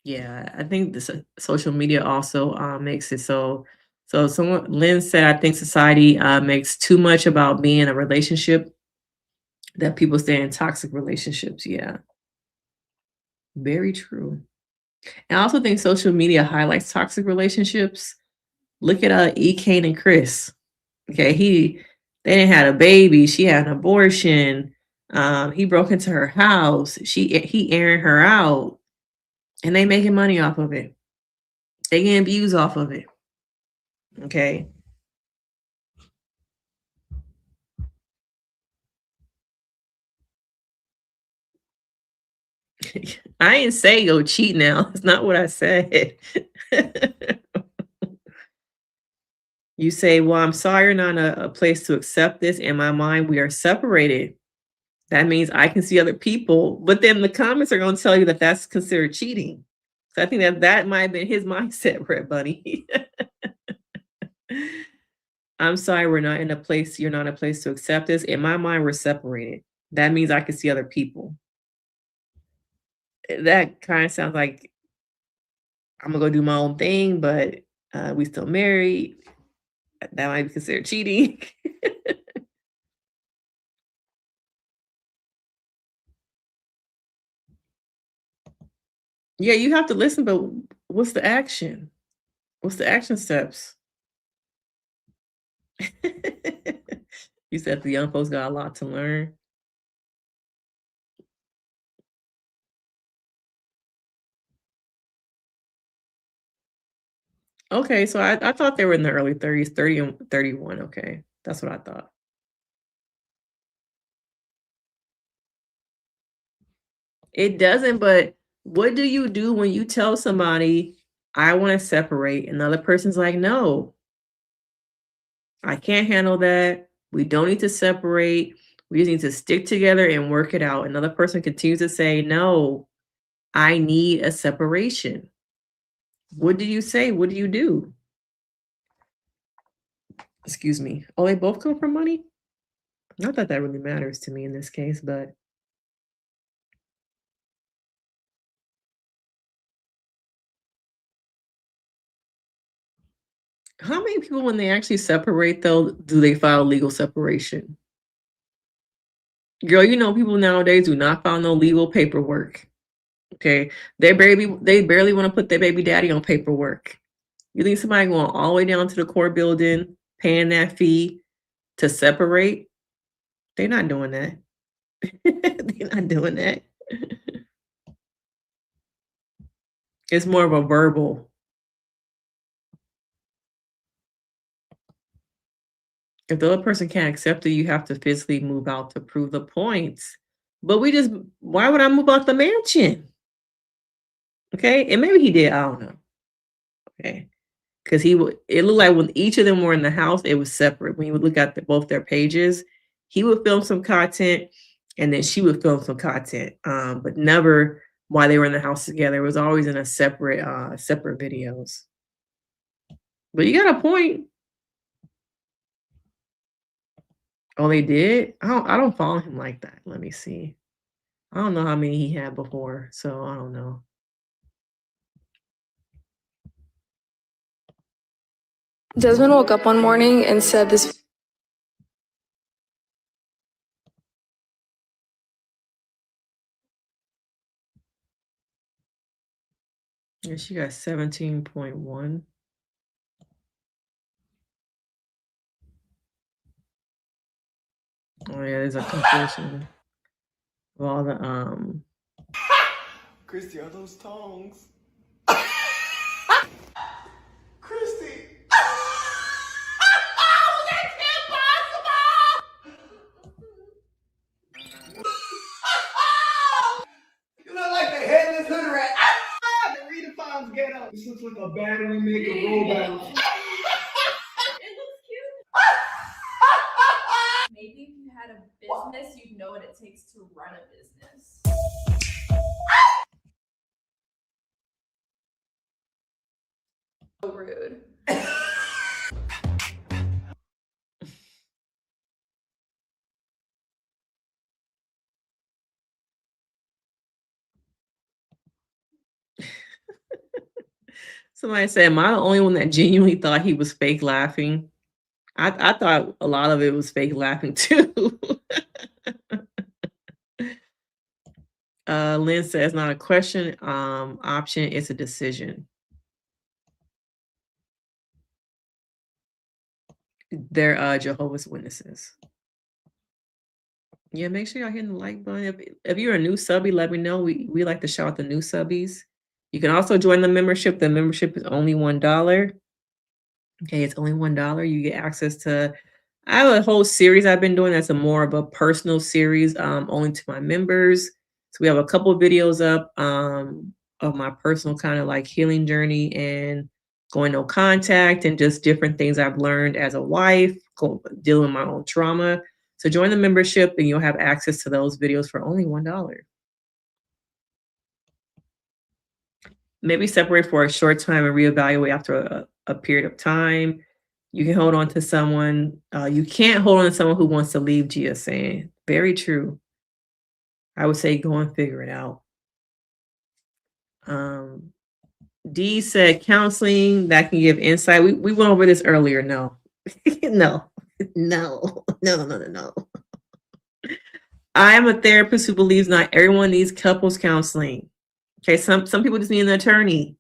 Yeah, I think this social media also makes it so. So someone Lynn said, I think society makes too much about being in a relationship that people stay in toxic relationships. Yeah, very true. And I also think social media highlights toxic relationships. Look at Kane and Chris. Okay, they didn't have a baby. She had an abortion. He broke into her house. He airing her out, and they making money off of it. They getting views off of it. Okay. I didn't say go cheat now. That's not what I said. You say, well, I'm sorry you're not in a place to accept this. In my mind, we are separated. That means I can see other people. But then the comments are going to tell you that that's considered cheating. So I think that might have been his mindset, Red Bunny. I'm sorry we're not in a place, you're not in a place to accept this. In my mind, we're separated. That means I can see other people. That kind of sounds like I'm gonna go do my own thing, but we still married. That might be considered cheating. Yeah, you have to listen, but what's the action? What's the action steps? You said the young folks got a lot to learn. Okay, so I thought they were in the early 30s, 30 and 31. Okay, that's what I thought. It doesn't, but what do you do when you tell somebody, I want to separate, and the other person's like, no, I can't handle that. We don't need to separate. We just need to stick together and work it out. Another person continues to say, no, I need a separation. What do you say? What do you do? Excuse me. Oh, they both come from money? Not that that really matters to me in this case, but how many people, when they actually separate, though, do they file legal separation? Girl, you know, people nowadays do not file no legal paperwork. Okay. They barely want to put their baby daddy on paperwork. You think somebody going all the way down to the court building, paying that fee to separate? They're not doing that. They're not doing that. It's more of a verbal. If the other person can't accept it, you have to physically move out to prove the points. But why would I move out the mansion? Okay. And maybe he did. I don't know. Okay. Because it looked like when each of them were in the house, it was separate. When you would look at both their pages, he would film some content and then she would film some content. But never while they were in the house together. It was always in a separate videos. But you got a point. Oh, they did? I don't follow him like that. Let me see. I don't know how many he had before, so I don't know. Desmond woke up one morning and said this. Yeah, she got 17.1. Oh yeah, there's a compilation of all the Kristy, are those tongs? Kristy! That's impossible! You look like the headless hood rat. The redefines get up. This looks like a battery maker robot. It looks cute. Maybe if you had a business, you'd know what it takes to run a business. So rude. somebody said, am I the only one that genuinely thought he was fake laughing? I thought a lot of it was fake laughing too. Lynn says, not a question, option, it's a decision. They're Jehovah's Witnesses. Yeah, make sure y'all hitting the like button. If you're a new subby, let me know. We like to shout out the new subbies. You can also join the membership. The membership is only $1. Okay, it's only $1. You get access to, I have a whole series I've been doing that's a more of a personal series, only to my members. So we have a couple of videos up of my personal kind of like healing journey and going no contact and just different things I've learned as a wife, dealing with my own trauma. So join the membership and you'll have access to those videos for only $1. Maybe separate for a short time and reevaluate after a period of time. You can hold on to someone. You can't hold on to someone who wants to leave, Gia saying. Very true. I would say go and figure it out. Dee said counseling that can give insight. We went over this earlier. No. No. I am a therapist who believes not everyone needs couples counseling. Okay, some people just need an attorney.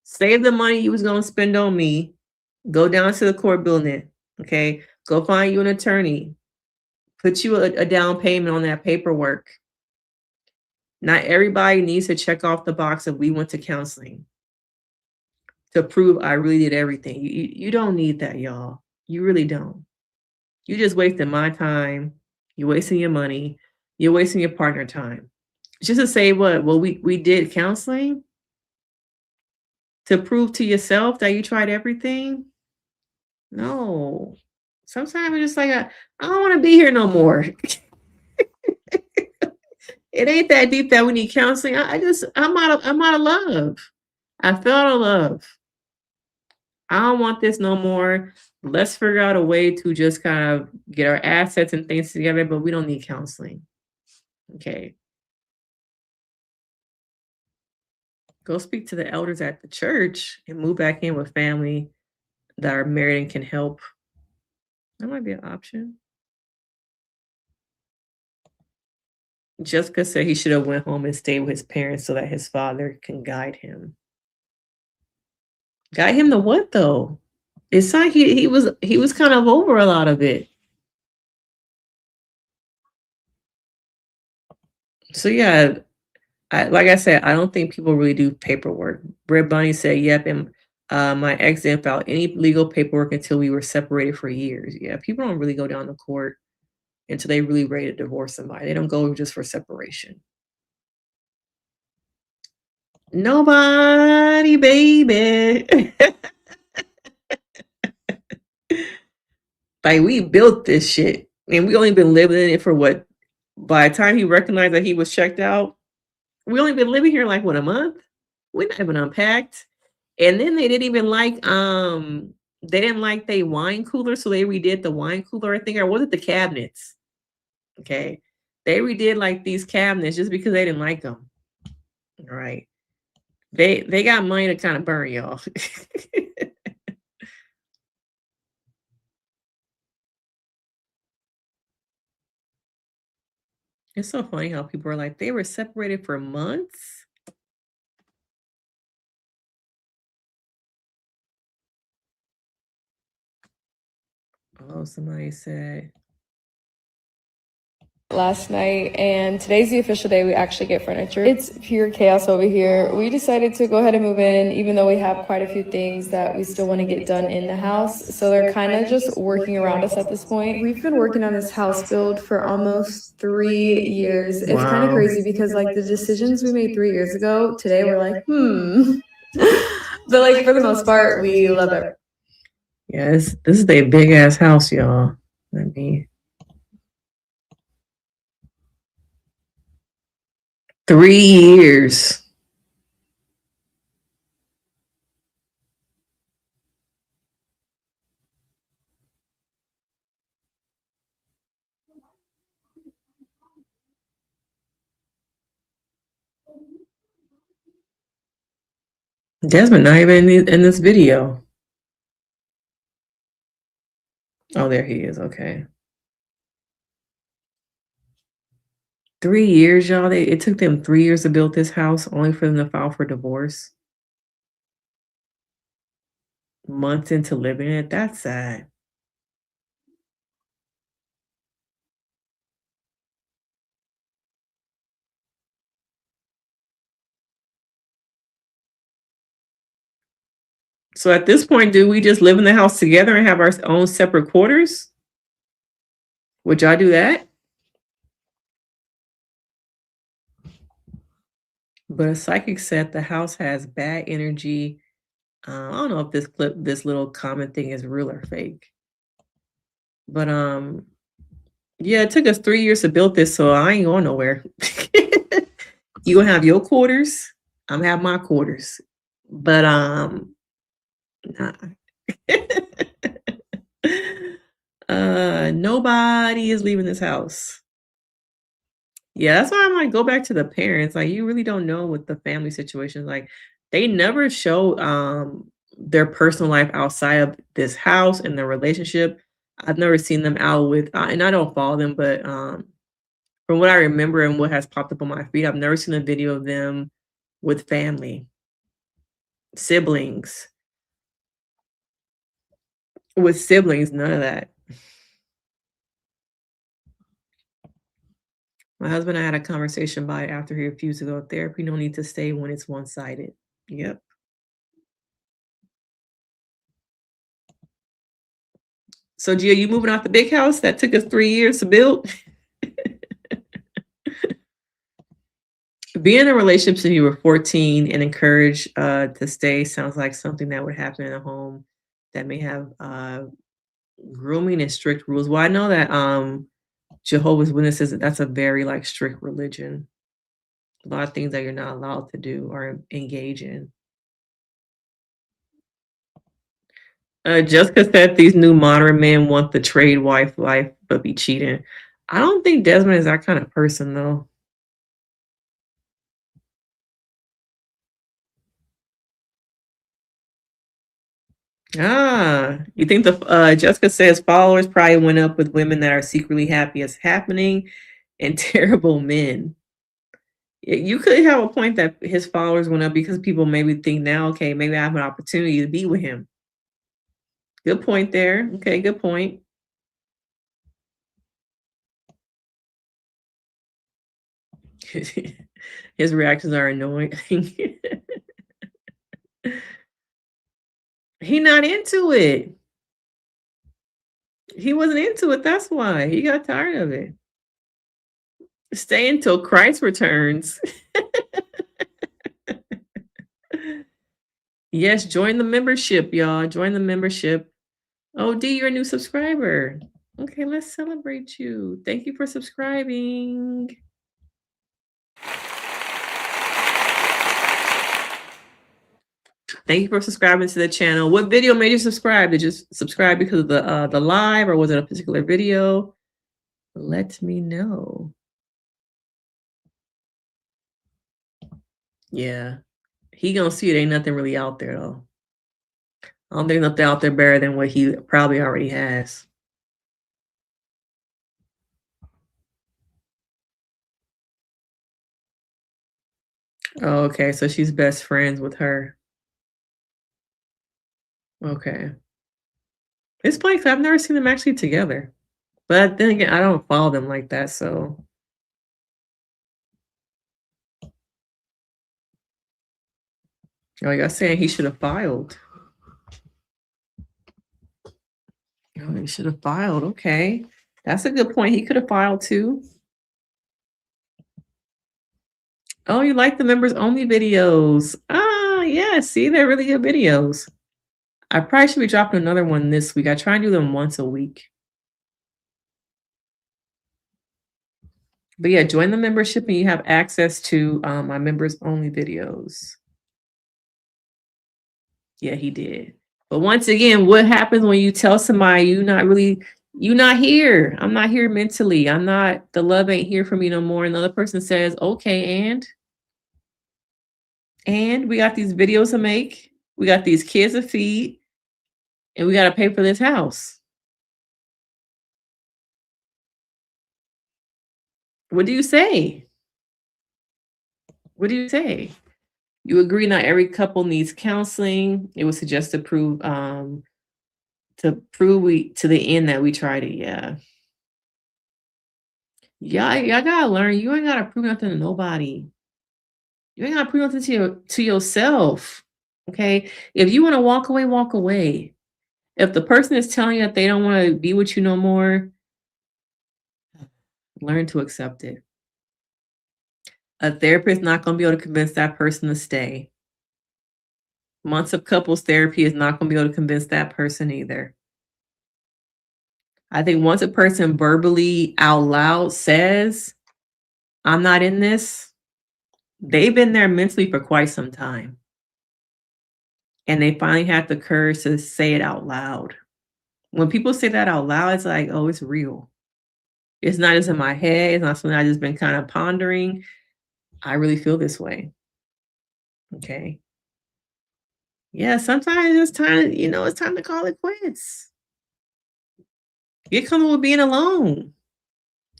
Save the money you was gonna spend on me. Go down to the court building. Okay, go find you an attorney. Put you a down payment on that paperwork. Not everybody needs to check off the box of we went to counseling to prove I really did everything. You don't need that, y'all. You really don't. You just wasting my time. You're wasting your money. You're wasting your partner time. Just to say what? Well, we did counseling to prove to yourself that you tried everything. No. Sometimes it's just like I don't want to be here no more. It ain't that deep that we need counseling. I'm out of love. I fell out of love. I don't want this no more. Let's figure out a way to just kind of get our assets and things together, but we don't need counseling. Okay. Go speak to the elders at the church and move back in with family that are married and can help. That might be an option. Jessica said he should have went home and stayed with his parents so that his father can guide him. Guide him to what though? It's like he was kind of over a lot of it. So yeah, like I said, I don't think people really do paperwork. Brett Bunny said, yep, and my ex didn't file any legal paperwork until we were separated for years. Yeah, people don't really go down to court until they really ready to divorce somebody. They don't go just for separation. Nobody, baby. Like we built this shit and we only been living in it for what? By the time he recognized that he was checked out, we only been living here like what, a month? We're not even unpacked. And then they didn't even like they didn't like their wine cooler, so they redid the wine cooler, I think, or was it the cabinets? Okay. They redid like these cabinets just because they didn't like them. All right. They got money to kind of burn y'all. It's so funny how people are like, they were separated for months. Oh, somebody said. Last night, and today's the official day we actually get furniture. It's pure chaos over here. We decided to go ahead and move in, even though we have quite a few things that we still want to get done in the house. So they're kind of just working around us at this point. We've been working on this house build for almost 3 years. It's kind of crazy because like the decisions we made 3 years ago, today we're like, but like for the most part, we love it. Yeah, this is a big ass house, y'all. Let me. 3 years. Desmond not even in this video. Oh, there he is. Okay. 3 years, y'all. It took them 3 years to build this house, only for them to file for divorce. Months into living in it. That's sad. So at this point, do we just live in the house together and have our own separate quarters? Would y'all do that? But a psychic said the house has bad energy. I don't know if this little comment thing is real or fake. But yeah, it took us 3 years to build this, so I ain't going nowhere. You gonna have your quarters, I'm gonna have my quarters. But nah. Nobody is leaving this house. Yeah, that's why I'm like, go back to the parents. Like, you really don't know what the family situation is like. They never show their personal life outside of this house and their relationship. I've never seen them out with, and I don't follow them, but from what I remember and what has popped up on my feed, I've never seen a video of them with family, siblings. With siblings, none of that. My husband and I had a conversation about it after he refused to go to therapy. No need to stay when it's one-sided. Yep. So, Gia, you moving out the big house that took us 3 years to build? Being in a relationship since you were 14 and encouraged to stay sounds like something that would happen in a home that may have grooming and strict rules. Well, I know that Jehovah's Witnesses, that's a very like strict religion. A lot of things that you're not allowed to do or engage in. Jessica said these new modern men want the trade wife life but be cheating. I don't think Desmond is that kind of person though. You think the Jessica says followers probably went up with women that are secretly happy as happening and terrible men. You could have a point that his followers went up because people maybe think now, okay, maybe I have an opportunity to be with him. Good point there. Okay, good point. His reactions are annoying. He not into it. He wasn't into it. That's why he got tired of it. Stay until Christ returns. Yes, join the membership, y'all. Join the membership. Oh, D, you're a new subscriber. Okay, let's celebrate you. Thank you for subscribing. Thank you for subscribing to the channel. What video made you subscribe? Did you subscribe because of the live, or was it a particular video? Let me know. Yeah. He gonna see it ain't nothing really out there though. I don't think nothing out there better than what he probably already has. Oh, okay, so she's best friends with her. Okay. It's funny 'cause I've never seen them actually together. But then again, I don't follow them like that, so oh, you're saying he should have filed. Oh, he should have filed. Okay. That's a good point. He could have filed too. Oh, you like the members only videos. Ah, yeah. See, they're really good videos. I probably should be dropping another one this week. I try and do them once a week. But yeah, join the membership and you have access to my members only videos. Yeah, he did. But once again, what happens when you tell somebody you're not here? I'm not here mentally. I'm not, the love ain't here for me no more. And the other person says, okay, and we got these videos to make, we got these kids to feed, and we got to pay for this house. What do you say? What do you say? You agree not every couple needs counseling. It was suggested to prove we to the end that we tried it. Yeah. Yeah, y'all gotta learn. You ain't gotta prove nothing to nobody. You ain't gotta prove nothing to yourself. Okay. If you want to walk away, walk away. If the person is telling you that they don't want to be with you no more, learn to accept it. A therapist not gonna be able to convince that person to stay. Months of couples therapy is not gonna be able to convince that person either. I think once a person verbally out loud says, I'm not in this, they've been there mentally for quite some time. And they finally have the courage to say it out loud. When people say that out loud, it's like, oh, it's real. It's not just in my head. It's not something I just been kind of pondering. I really feel this way. Okay. Yeah, sometimes it's time, it's time to call it quits. Get comfortable with being alone.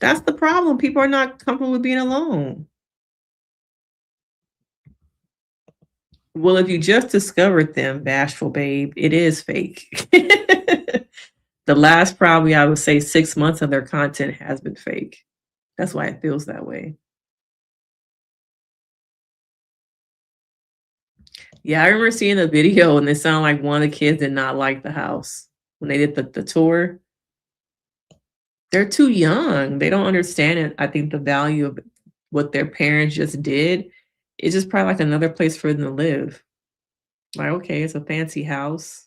That's the problem. People are not comfortable with being alone. Well, if you just discovered them, bashful babe, it is fake. The last probably I would say 6 months of their content has been fake. That's why it feels that way. Yeah, I remember seeing a video and it sounded like one of the kids did not like the house when they did the tour. They're too young. They don't understand it. I think the value of what their parents just did is just probably like another place for them to live. Like, okay, it's a fancy house.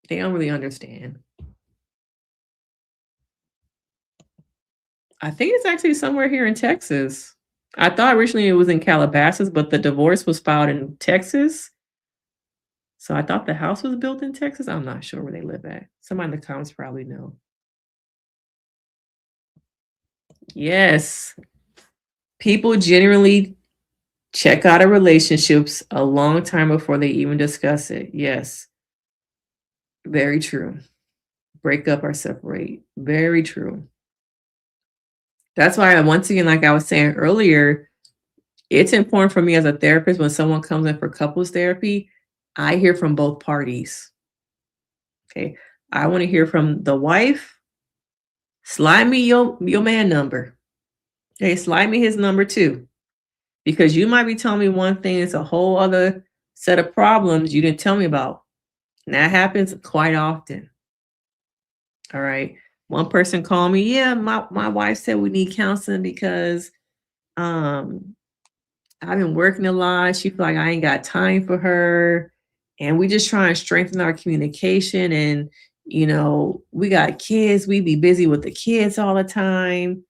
They don't really understand. I think it's actually somewhere here in Texas. I thought originally it was in Calabasas, but the divorce was filed in Texas. So I thought the house was built in Texas. I'm not sure where they live at. Somebody in the comments probably know. Yes. People generally check out of relationships a long time before they even discuss it. Yes. Very true. Break up or separate. Very true. That's why, once again, like I was saying earlier, it's important for me as a therapist when someone comes in for couples therapy, I hear from both parties. Okay. I want to hear from the wife. Slide me your man number. Okay, slide me his number too. Because you might be telling me one thing, it's a whole other set of problems you didn't tell me about. And that happens quite often. All right. One person called me, yeah, my wife said we need counseling because I've been working a lot. She feel like I ain't got time for her. And we just try and strengthen our communication. And, we got kids. We be busy with the kids all the time.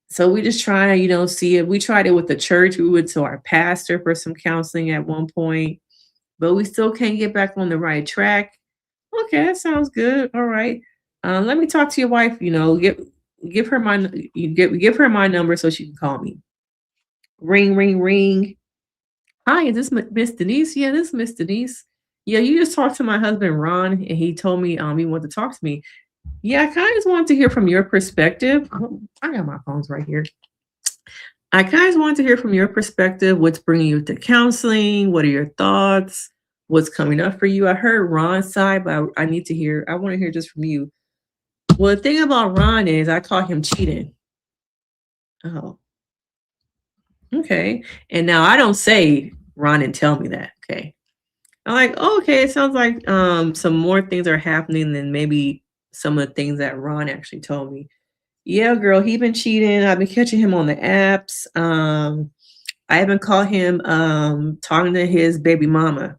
So we just try to, see it. We tried it with the church. We went to our pastor for some counseling at one point, but we still can't get back on the right track. Okay, that sounds good. All right. Let me talk to your wife, give her my number so she can call me. Ring, ring, ring. Hi, is this Miss Denise? Yeah, this is Miss Denise. Yeah, you just talked to my husband Ron, and he told me he wanted to talk to me. Yeah, I kind of just wanted to hear from your perspective. Oh, I got my phones right here. I kind of just wanted to hear from your perspective. What's bringing you to counseling? What are your thoughts? What's coming up for you? I heard Ron's side, but I need to hear. I want to hear just from you. Well, the thing about Ron is I caught him cheating. Oh, okay. And now I don't say Ron didn't tell me that. Okay. I'm like, oh, okay, it sounds like some more things are happening than maybe some of the things that Ron actually told me. Yeah, girl, he been cheating. I've been catching him on the apps. I haven't caught him talking to his baby mama.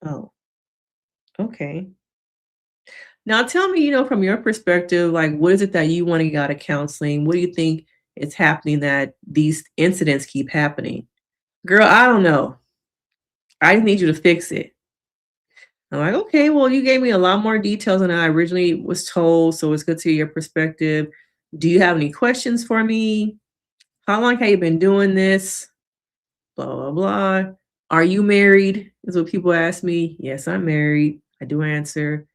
Oh, okay. Now tell me, from your perspective, like what is it that you want to get out of counseling? What do you think is happening that these incidents keep happening? Girl, I don't know. I just need you to fix it. I'm like, okay, well, you gave me a lot more details than I originally was told, so it's good to hear your perspective. Do you have any questions for me? How long have you been doing this? Blah, blah, blah. Are you married? Is what people ask me. Yes, I'm married. I do answer.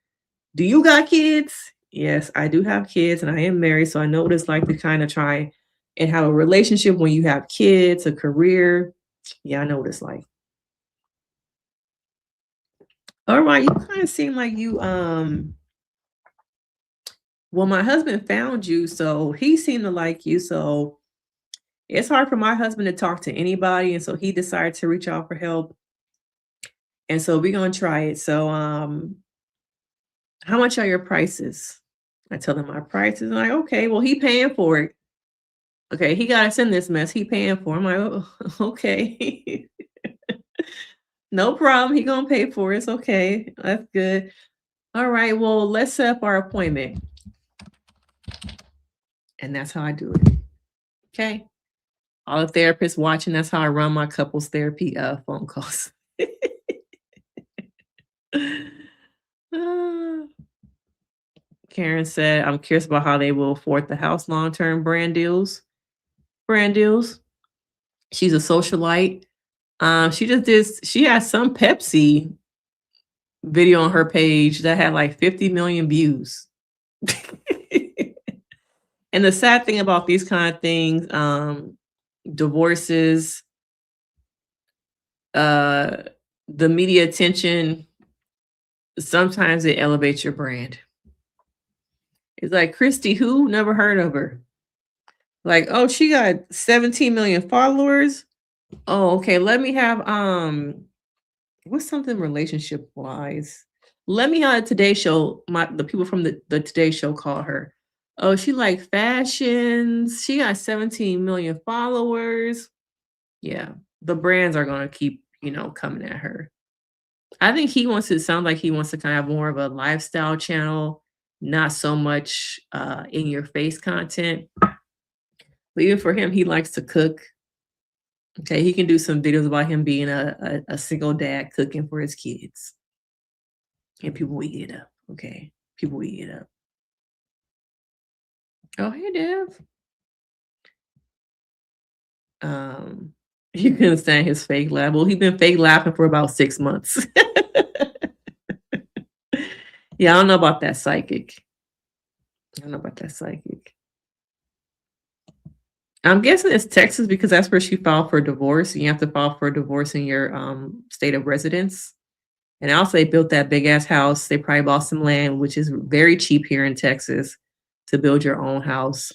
Do you got kids? Yes, I do have kids and I am married, so I know what it's like to kind of try and have a relationship when you have kids, a career. Yeah, I know what it's like. All right, you kind of seem like you well, my husband found you, so he seemed to like you. So it's hard for my husband to talk to anybody, and so he decided to reach out for help. And so we're gonna try it. So how much are your prices? I tell him my prices. I'm like, okay, well, he paying for it. Okay, he got us in this mess. He paying for it. I'm like, oh, okay. No problem. He gonna pay for it. It's okay. That's good. All right, well, let's set up our appointment. And that's how I do it. Okay. All the therapists watching, that's how I run my couples therapy phone calls. Uh, Karen said, I'm curious about how they will afford the house long-term brand deals. Brand deals. She's a socialite. She has some Pepsi video on her page that had like 50 million views. And the sad thing about these kind of things, divorces, the media attention, sometimes it elevates your brand. It's like Kristy, who? Never heard of her. Like, oh, she got 17 million followers. Oh, okay. Let me have what's something relationship wise? Let me have a Today Show. The people from the Today Show call her. Oh, she like fashions. She got 17 million followers. Yeah, the brands are gonna keep, coming at her. I think he wants to sound like he wants to kind of have more of a lifestyle channel, not so much in your face content. But even for him, he likes to cook. Okay, he can do some videos about him being a single dad cooking for his kids. And people will eat it up. Okay, people will eat it up. Oh, hey, Dev. You couldn't stand his fake laugh. Well, he's been fake laughing for about 6 months. Yeah, I don't know about that psychic. I'm guessing it's Texas because that's where she filed for divorce. You have to file for divorce in your state of residence. And also they built that big ass house. They probably bought some land, which is very cheap here in Texas, to build your own house.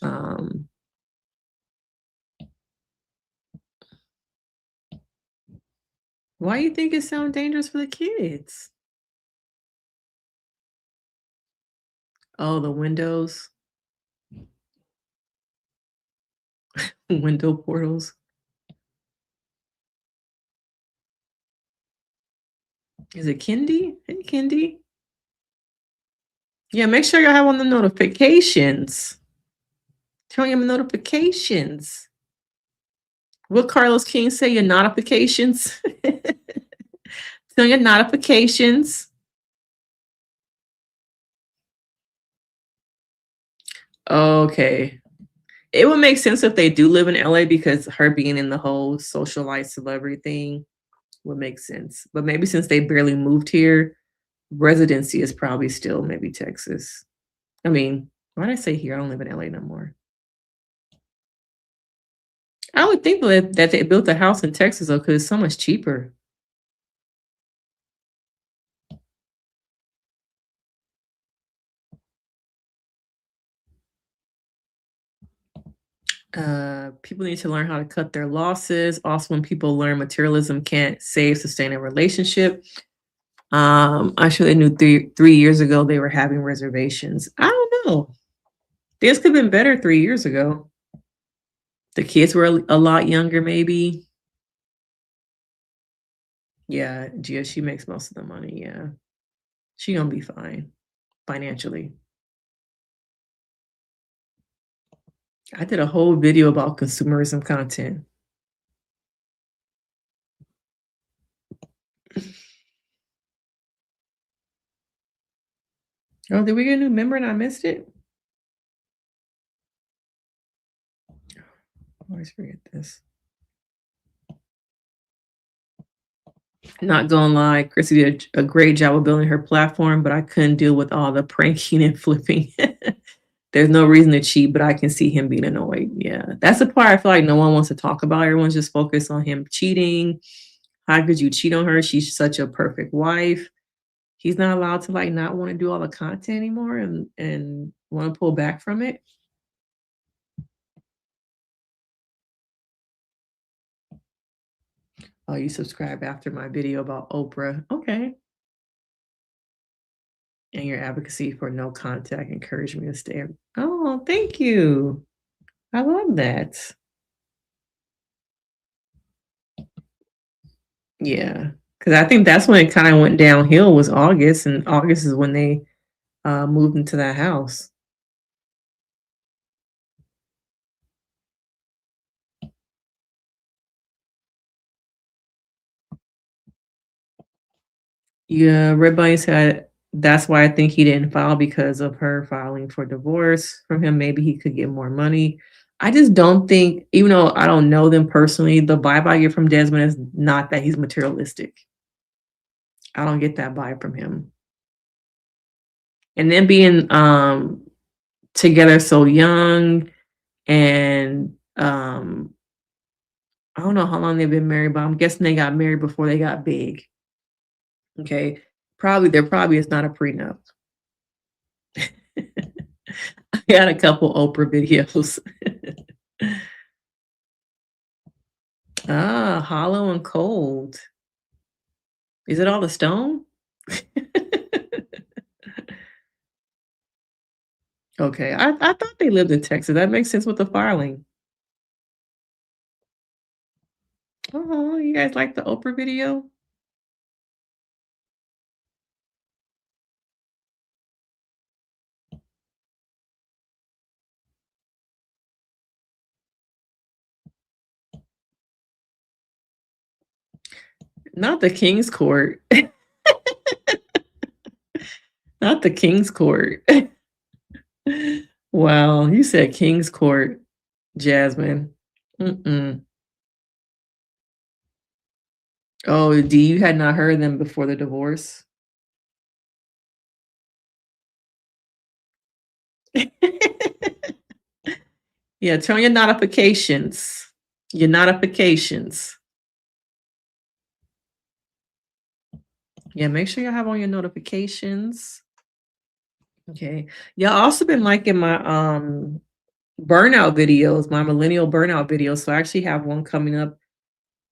Why do you think it sounds dangerous for the kids? Oh, the windows. Window portals. Is it Kendi? Hey, Kendi. Yeah, make sure y'all have on the notifications. Turn your notifications. What Carlos King say? Your notifications. Turn your notifications. Okay. It would make sense if they do live in LA because her being in the whole socialite celebrity thing would make sense. But maybe since they barely moved here, residency is probably still maybe Texas. I mean, why did I say here? I don't live in LA no more. I would think that they built a house in Texas though, because it's so much cheaper. People need to learn how to cut their losses. Also, when people learn materialism can't save, sustain a relationship. I'm sure they knew 3 years ago they were having reservations. I don't know. This could have been better 3 years ago. The kids were a lot younger, maybe. Yeah, Gia, she makes most of the money. Yeah, she gonna be fine financially. I did a whole video about consumerism content. Oh, did we get a new member and I missed it? I always forget this. Not gonna lie, Chrissy did a great job of building her platform, but I couldn't deal with all the pranking and flipping. There's no reason to cheat, but I can see him being annoyed. Yeah, that's the part I feel like no one wants to talk about. Everyone's just focused on him cheating. How could you cheat on her? She's such a perfect wife. He's not allowed to like not want to do all the content anymore and want to pull back from it. Oh, you subscribe after my video about Oprah. Okay. And your advocacy for no contact encouraged me to stay. Oh, thank you. I love that. Yeah. Because I think that's when it kind of went downhill was August. And August is when they moved into that house. Yeah, Red Bunny said that's why I think he didn't file because of her filing for divorce from him. Maybe he could get more money. I just don't think, even though I don't know them personally, the vibe I get from Desmond is not that he's materialistic. I don't get that vibe from him. And then being together so young and I don't know how long they've been married, but I'm guessing they got married before they got big. Okay. There probably is not a prenup. I got a couple Oprah videos. Hollow and cold. Is it all the stone? Okay. I thought they lived in Texas. That makes sense with the filing. Oh, you guys like the Oprah video? Not the King's Court. Not the King's Court. Wow, you said King's Court, Jasmine. Mm-mm. Oh, D, you had not heard them before the divorce? Yeah, turn on your notifications. Your notifications. Yeah, make sure you have on your notifications. Okay. Y'all also been liking my burnout videos, my millennial burnout videos. So I actually have one coming up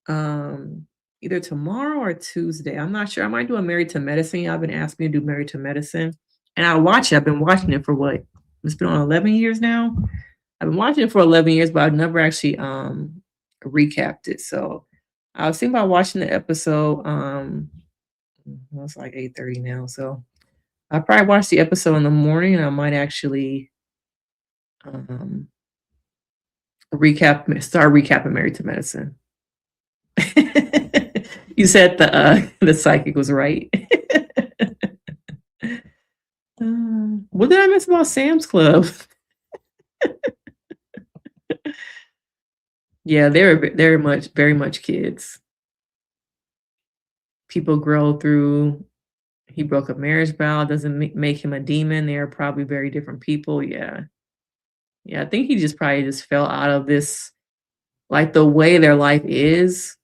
either tomorrow or Tuesday. I'm not sure. I might do a Married to Medicine. I've been asking me to do Married to Medicine. And I watch it. I've been watching it for what? It's been on 11 years now. I've been watching it for 11 years, but I've never actually recapped it. So I was thinking about watching the episode. Well, it's like 8:30 now. So I probably watch the episode in the morning and I might actually start recapping Married to Medicine. You said the psychic was right. What did I miss about Sam's Club? Yeah, they're very much kids. People grow through. He broke a marriage vow. Doesn't make him a demon. They are probably very different people. Yeah, yeah. I think he just probably just fell out of this, like the way their life is.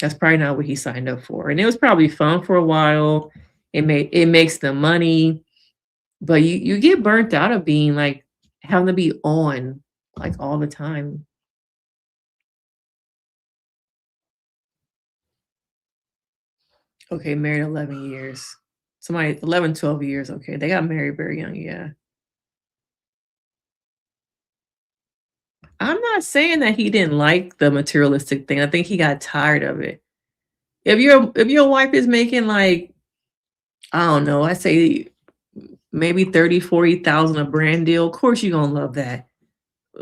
That's probably not what he signed up for. And it was probably fun for a while. It makes them money, but you get burnt out of being like having to be on like all the time. Okay, married 11 years. Somebody 11, 12 years. Okay, they got married very young. Yeah. I'm not saying that he didn't like the materialistic thing. I think he got tired of it. If your wife is making like, I don't know, I say maybe 30, 40,000 a brand deal, of course you're gonna love that.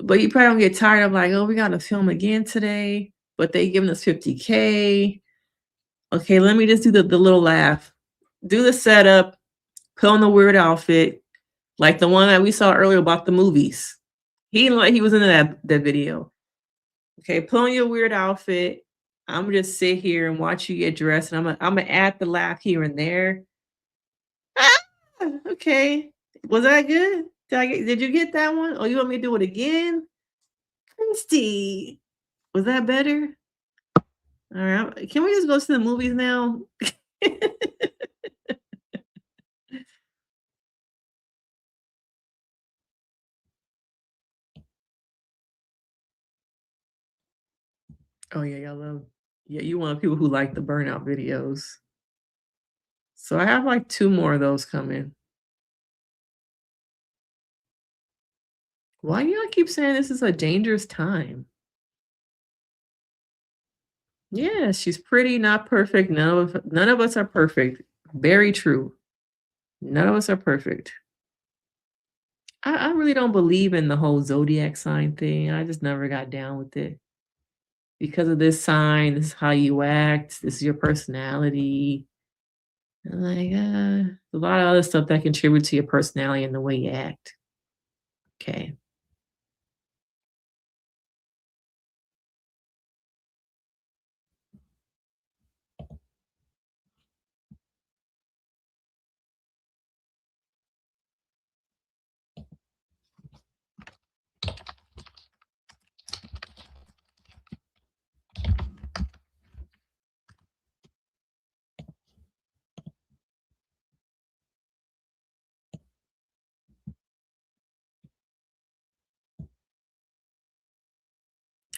But you probably don't get tired of like, oh, we gotta film again today, but they giving us 50K. Okay, let me just do the little laugh. Do the setup, put on the weird outfit, like the one that we saw earlier about the movies. He was in that video. Okay, put on your weird outfit. I'm gonna just sit here and watch you get dressed, and I'm gonna add the laugh here and there. Ah, okay, was that good? Did you get that one? Oh, you want me to do it again? Christy, was that better? All right, can we just go to the movies now? Oh yeah, y'all love. Yeah, you want people who like the burnout videos. So I have like 2 more of those coming. Why do y'all keep saying this is a dangerous time? Yeah, she's pretty, not perfect. None of us are perfect. Very true. None of us are perfect. I really don't believe in the whole zodiac sign thing. I just never got down with it. Because of this sign, this is how you act, this is your personality. I'm like, a lot of other stuff that contribute to your personality and the way you act. Okay.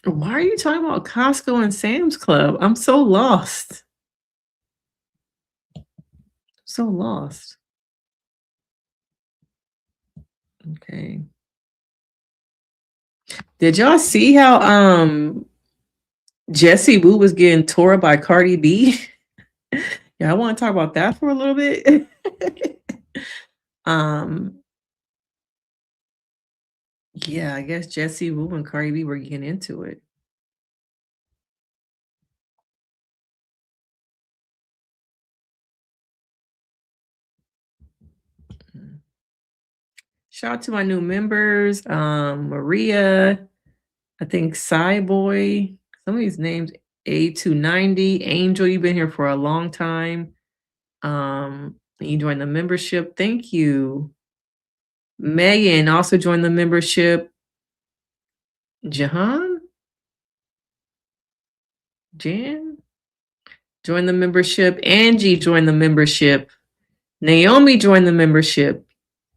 Why are you talking about Costco and Sam's Club? I'm so lost. So lost. Okay. Did y'all see how Jessie Woo was getting tore by Cardi B? Yeah, I want to talk about that for a little bit. um, yeah, I guess Jessie Woo and Cardi B were getting into it. Mm. Shout out to my new members, Maria, I think Cyboy, some of these names, A290, Angel, you've been here for a long time. You joined the membership. Thank you. Megan also joined the membership. Jan joined the membership. Angie joined the membership. Naomi joined the membership.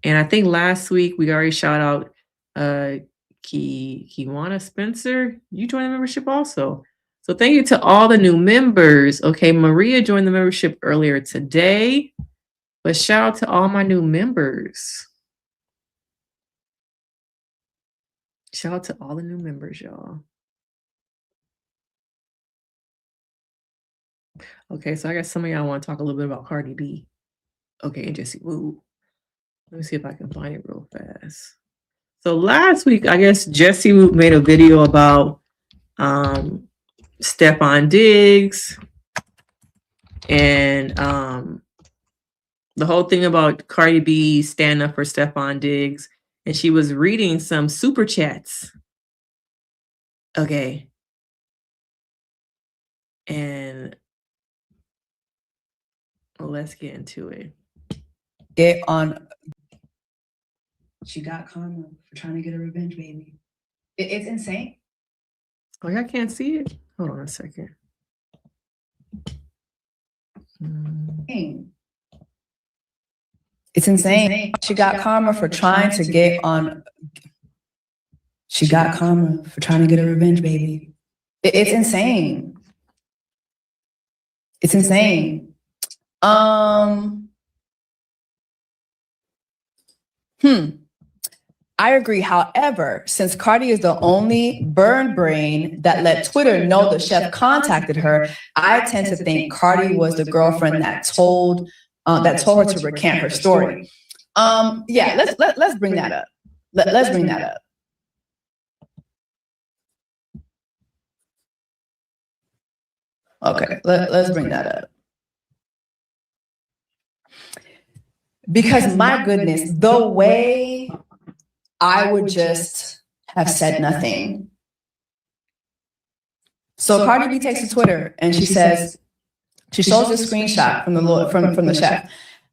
And I think last week we already shout out Kiwana Spencer. You joined the membership also. So thank you to all the new members. Okay, Maria joined the membership earlier today. But shout out to all my new members. Shout out to all the new members, y'all. Okay, so I guess some of y'all want to talk a little bit about Cardi B. Okay, and Jessie Woo. Let me see if I can find it real fast. So last week, I guess Jessie Woo made a video about Stephon Diggs and the whole thing about Cardi B standing up for Stephon Diggs. And she was reading some super chats Okay. And let's get into it. Get on. She got karma for trying to get a revenge, baby. It's insane. Oh, y'all can't see it? Hold on a second. It's insane. She got karma for trying to get on. She got karma for trying to get a revenge, baby. It's insane. It's insane. I agree. However, since Cardi is the only burn brain that let Twitter know the chef contacted her, I tend to think Cardi was the girlfriend that told her to recant her story. Yeah, let's bring that up. Let's bring that up. Okay, let's bring that up. Because my goodness, the way I would just have said nothing. So Cardi B takes to Twitter and she says, she shows a screenshot from the chef.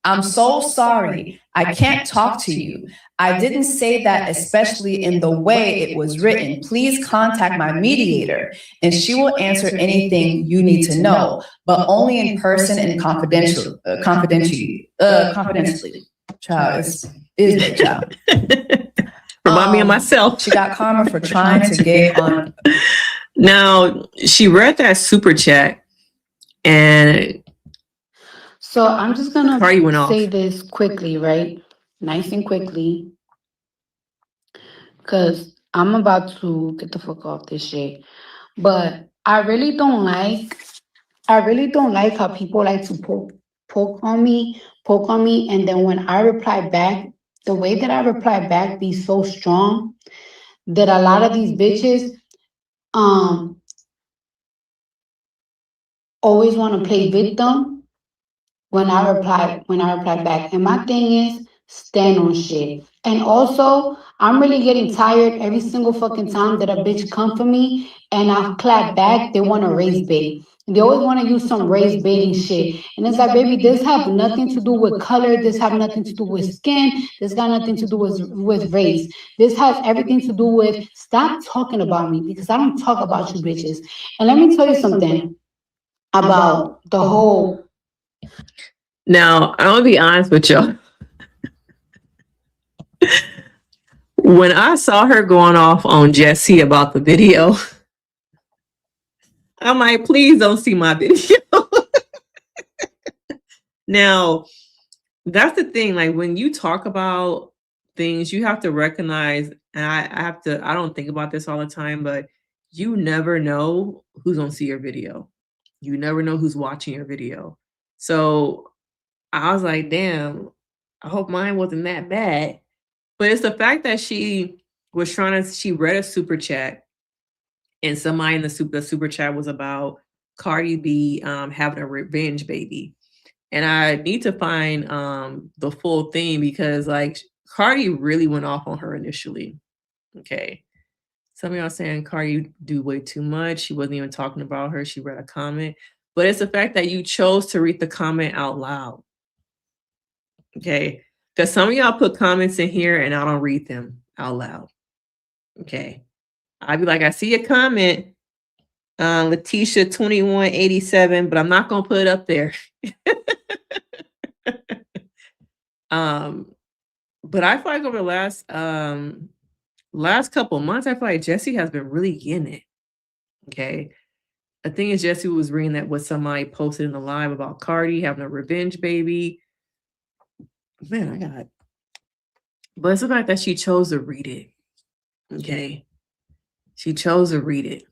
I'm so sorry. I can't talk to you. I didn't say that, especially in the way it was written. Please contact my mediator and she will answer anything you need to know, but only in person and confidentially. Child, is the child. Remind me of myself. She got karma for trying to get on. Now, she read that super chat and so I'm just gonna Cardi went off. say this quickly, right? Nice and quickly. Cause I'm about to get the fuck off this shit. But I really don't like how people like to poke on me, and then when I reply back, the way that I reply back be so strong that a lot of these bitches always want to play victim when I reply back. And my thing is stand on shit. And also, I'm really getting tired every single fucking time that a bitch come for me and I clap back, they want to raise bait. They always want to use some race baiting shit. And it's like, baby, this have nothing to do with color. This have nothing to do with skin. This got nothing to do with race. This has everything to do with stop talking about me because I don't talk about you bitches. And let me tell you something about the whole. Now, I'm gonna be honest with y'all. When I saw her going off on Jesse about the video, I'm like, please don't see my video. Now, that's the thing. Like when you talk about things, you have to recognize, and I don't think about this all the time, but you never know who's gonna see your video. You never know who's watching your video. So I was like, damn, I hope mine wasn't that bad. But it's the fact that she read a super chat and somebody in the super chat was about Cardi B having a revenge baby. And I need to find the full thing because like Cardi really went off on her initially. Okay. Some of y'all saying Cardi do way too much. She wasn't even talking about her. She read a comment. But it's the fact that you chose to read the comment out loud. Okay. Because some of y'all put comments in here and I don't read them out loud. Okay. I'd be like, I see a comment, Letitia 2187, but I'm not gonna put it up there. But I feel like over the last couple of months, I feel like Jesse has been really getting it. Okay. I think Jesse was reading that what somebody posted in the live about Cardi having a revenge baby. Man, I got it. But it's the fact that she chose to read it. Okay. She chose to read it.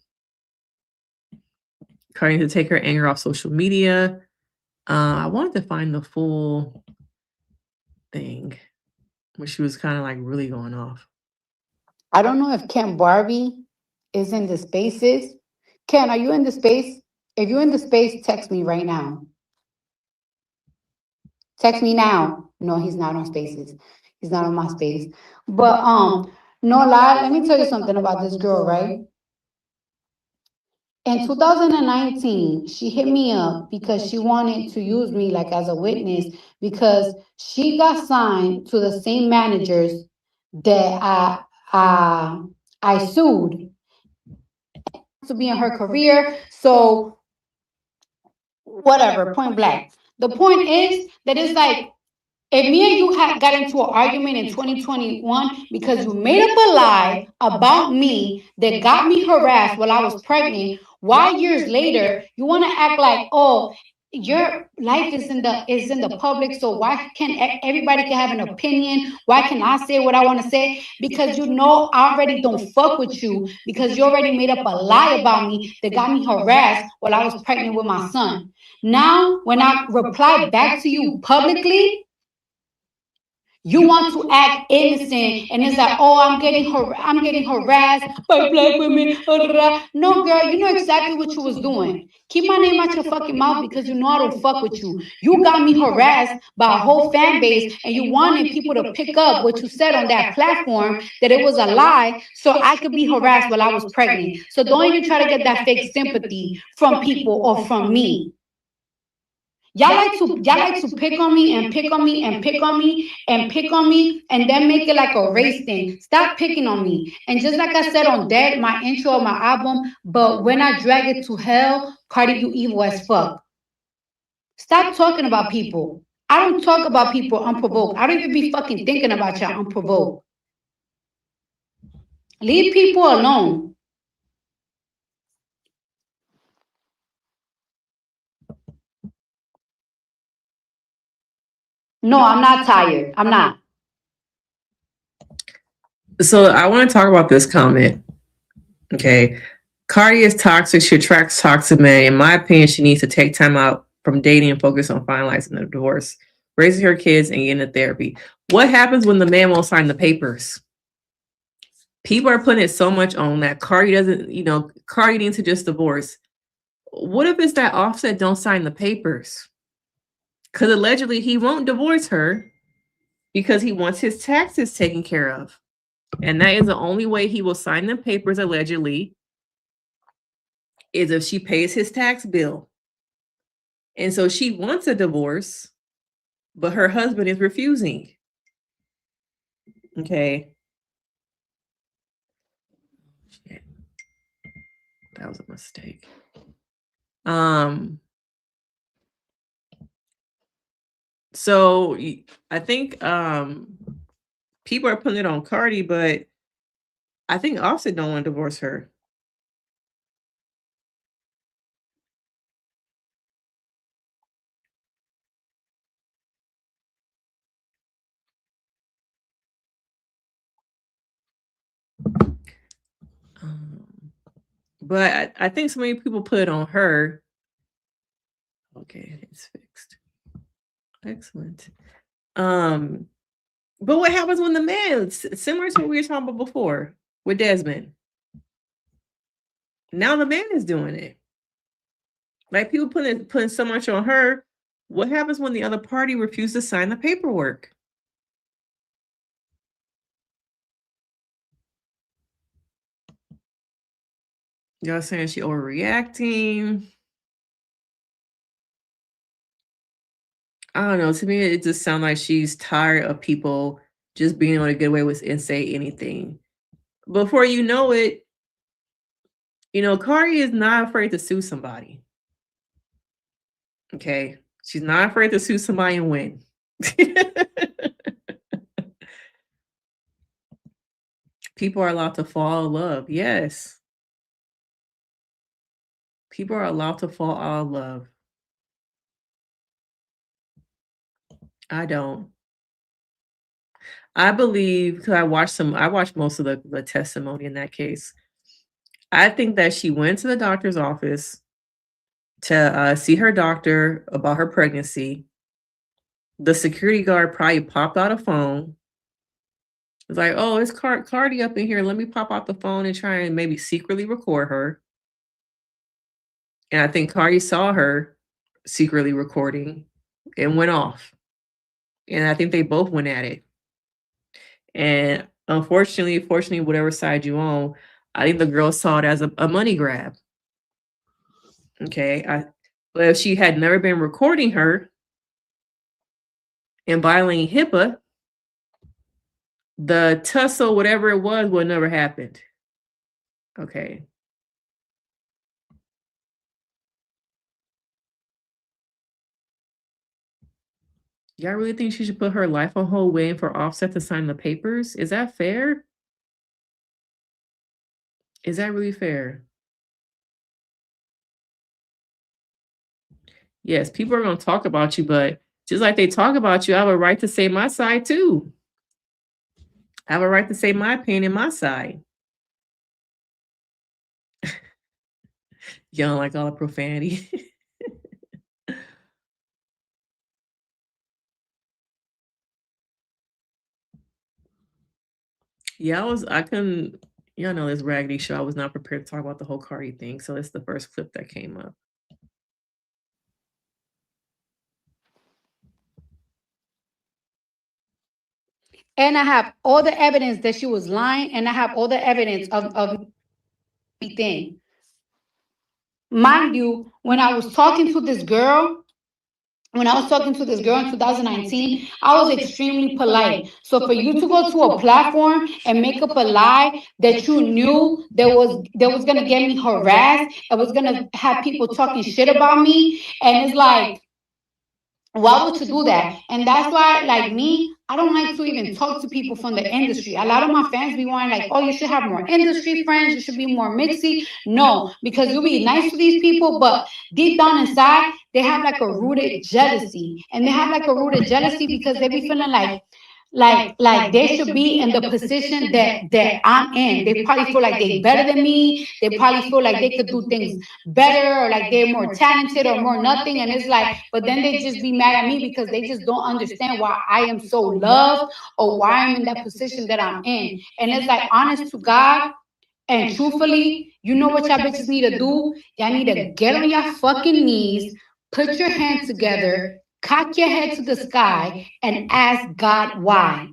Cardi to take her anger off social media. I wanted to find the full thing where she was kind of like really going off. I don't know if Ken Barbie is in the spaces. Ken, are you in the space? If you're in the space, text me right now. Text me now. No, he's not on spaces. He's not on my space. But no lie, let me tell you something about this girl, right? In 2019, she hit me up because she wanted to use me like as a witness because she got signed to the same managers that I sued to be in her career. So whatever, point blank. The point is that it's like if me and you had got into an argument in 2021 because you made up a lie about me that got me harassed while I was pregnant, why years later you want to act like, oh, your life is in the public, so why can everybody can have an opinion? Why can I say what I want to say? Because you know I already don't fuck with you because you already made up a lie about me that got me harassed while I was pregnant with my son. Now, when I reply back to you publicly, you want to act innocent, and it's like, oh, I'm getting harassed by black women. No, girl, you know exactly what you was doing. Keep my name out your fucking mouth because you know I don't fuck with you. You got me harassed by a whole fan base, and you wanted people to pick up what you said on that platform that it was a lie, so I could be harassed while I was pregnant. So don't even try to get that fake sympathy from people or from me. Y'all like to pick on me and pick on me and pick on me and pick on me and then make it like a race thing. Stop picking on me. And just like I said on Dead, my intro of my album, but when I drag it to hell, Cardi, you evil as fuck. Stop talking about people. I don't talk about people unprovoked. I don't even be fucking thinking about y'all unprovoked. Leave people alone. No, I'm not tired. I'm not. So I want to talk about this comment. Okay. Cardi is toxic. She attracts toxic men. In my opinion, she needs to take time out from dating and focus on finalizing the divorce, raising her kids, and getting into therapy. What happens when the man won't sign the papers? People are putting it so much on that Cardi doesn't, Cardi needs to just divorce. What if it's that Offset don't sign the papers? Because allegedly he won't divorce her because he wants his taxes taken care of. And that is the only way he will sign the papers, allegedly, is if she pays his tax bill. And so she wants a divorce, but her husband is refusing. Okay. Shit. That was a mistake. So I think people are putting it on Cardi, but I think Offset don't want to divorce her. But I think so many people put it on her. Okay, it's fixed. Excellent. But what happens when the man, similar to what we were talking about before with Desmond? Now the man is doing it. Like people putting so much on her. What happens when the other party refuses to sign the paperwork? Y'all saying she overreacting. I don't know. To me, it just sounds like she's tired of people just being able to get away with and say anything. Before you know it, Cardi is not afraid to sue somebody. Okay. She's not afraid to sue somebody and win. People are allowed to fall in love. Yes. People are allowed to fall out of love. I don't. I believe, because I watched most of the testimony in that case. I think that she went to the doctor's office to see her doctor about her pregnancy. The security guard probably popped out a phone. It's like, oh, it's Cardi up in here. Let me pop out the phone and try and maybe secretly record her. And I think Cardi saw her secretly recording and went off. And I think they both went at it. And fortunately, whatever side you on, I think the girl saw it as a money grab. Okay. But if she had never been recording her and violating HIPAA, the tussle, whatever it was, would never happened. Okay. Y'all really think she should put her life on hold waiting for Offset to sign the papers? Is that fair? Is that really fair? Yes, people are going to talk about you, but just like they talk about you, I have a right to say my side too. I have a right to say my opinion, my side. You don't like all the profanity. Yeah, I couldn't, y'all know this raggedy show. I was not prepared to talk about the whole Cardi thing. So it's the first clip that came up. And I have all the evidence that she was lying, and I have all the evidence of everything. Mind you, when I was talking to this girl, in 2019, I was extremely polite. So for you to go to a platform and make up a lie that you knew that was gonna get me harassed, it was gonna have people talking shit about me, and it's like, why would you do that? And that's why, like me, I don't like to even talk to people from the industry. A lot of my fans be wanting like, oh, you should have more industry friends. You should be more mixy. No, because you'll be nice to these people, but deep down inside, they have like a rooted jealousy. And they have like a rooted jealousy because they be feeling like they should be in the position that I'm in. They probably feel like they better than me. They probably feel like they could do things better, or like they're more talented or more nothing. And it's like, but then they just be mad at me because they just don't understand why I am so loved or why I'm in that position that I'm in. And it's like, honest to God and truthfully, you know what y'all bitches need to do? Y'all need to get on your fucking knees, put your hands together, cock your head to the sky, and ask God why.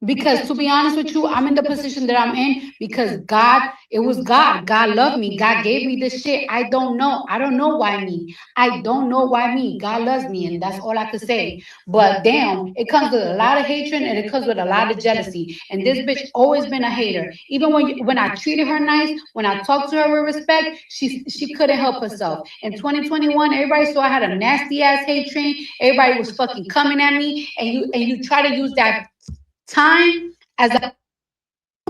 Because to be honest with you, I'm in the position that I'm in because God, it was God. God loved me. God gave me this shit. I don't know. I don't know why me. I don't know why me. God loves me, and that's all I could say. But damn, it comes with a lot of hatred and it comes with a lot of jealousy. And this bitch always been a hater. Even when I treated her nice, when I talked to her with respect, she couldn't help herself. In 2021, everybody saw I had a nasty ass hate train. Everybody was fucking coming at me, and you try to use that time as a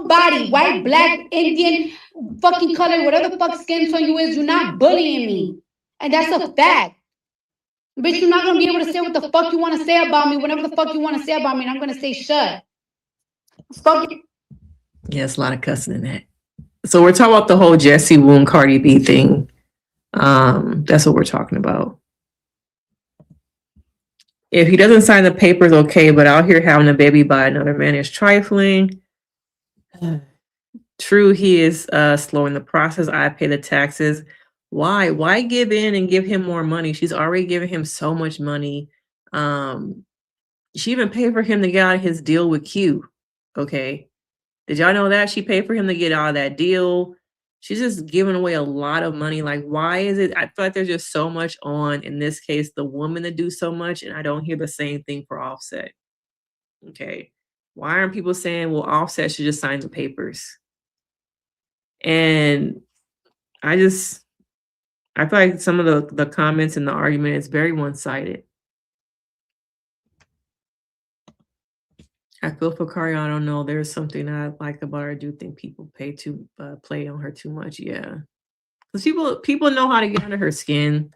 body, white, black, Indian, fucking color, whatever the fuck skin tone you is, you're not bullying me. And that's a fact. Bitch, you're not gonna be able to say what the fuck you want to say about me, whatever the fuck you want to say about me, and I'm gonna say shut. Fuck it. Yeah, it's a lot of cussing in that. So we're talking about the whole Jesse Woon Cardi B thing. That's what we're talking about. If he doesn't sign the papers, okay, but out here having a baby by another man is trifling. True, he is slowing the process. I pay the taxes. Why? Why give in and give him more money? She's already given him so much money. She even paid for him to get out of his deal with Q. Okay. Did y'all know that? She paid for him to get out of that deal. She's just giving away a lot of money. Like, why is it? I feel like there's just so much on, in this case, the woman to do so much, and I don't hear the same thing for Offset. Okay. Why aren't people saying, well, Offset should just sign the papers? And I feel like some of the comments in the argument is very one-sided. I feel for Kari. I don't know. There's something I like about her. I do think people play on her too much. Yeah, because people know how to get under her skin,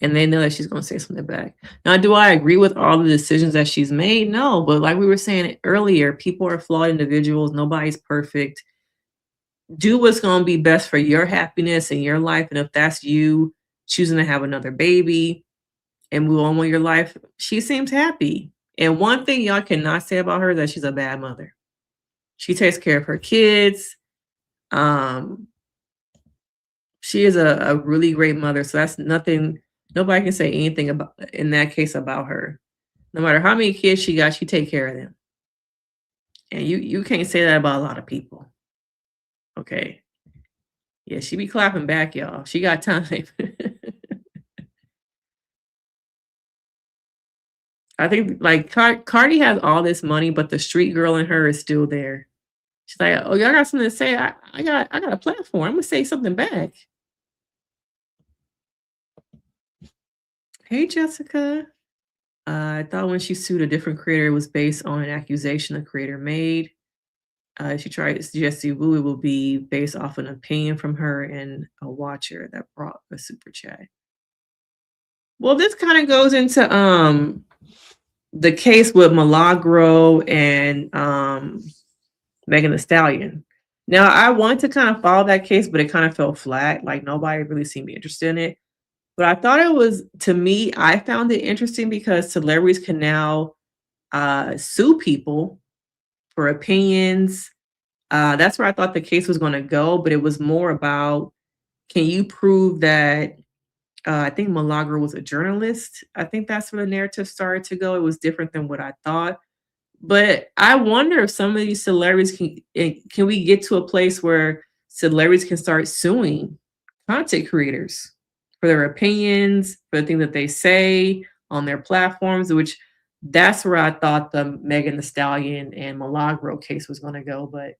and they know that she's going to say something back. Now, do I agree with all the decisions that she's made? No, but like we were saying earlier, people are flawed individuals. Nobody's perfect. Do what's going to be best for your happiness in your life, and if that's you choosing to have another baby and move on with your life, she seems happy. And one thing y'all cannot say about her is that she's a bad mother. She takes care of her kids. She is a really great mother. So that's nothing, nobody can say anything about, in that case, about her. No matter how many kids she got, she take care of them. And you can't say that about a lot of people. Okay. Yeah, she be clapping back, y'all. She got time. I think like Cardi has all this money, but the street girl in her is still there. She's like, "Oh, y'all got something to say? I got a platform. I'm gonna say something back." Hey, Jessica. I thought when she sued a different creator, it was based on an accusation the creator made. She tried to suggest it will be based off an opinion from her and a watcher that brought a super chat. Well, this kind of goes into the case with Milagro and Megan Thee Stallion. Now, I wanted to kind of follow that case, but it kind of fell flat. Like nobody really seemed interested in it. But I thought it was, to me, I found it interesting because celebrities can now sue people for opinions. That's where I thought the case was going to go, but it was more about, can you prove that I think Milagro was a journalist? I think that's where the narrative started to go. It was different than what I thought. But I wonder if some of these celebrities can we get to a place where celebrities can start suing content creators for their opinions, for the things that they say on their platforms, which that's where I thought the Megan Thee Stallion and Milagro case was going to go, but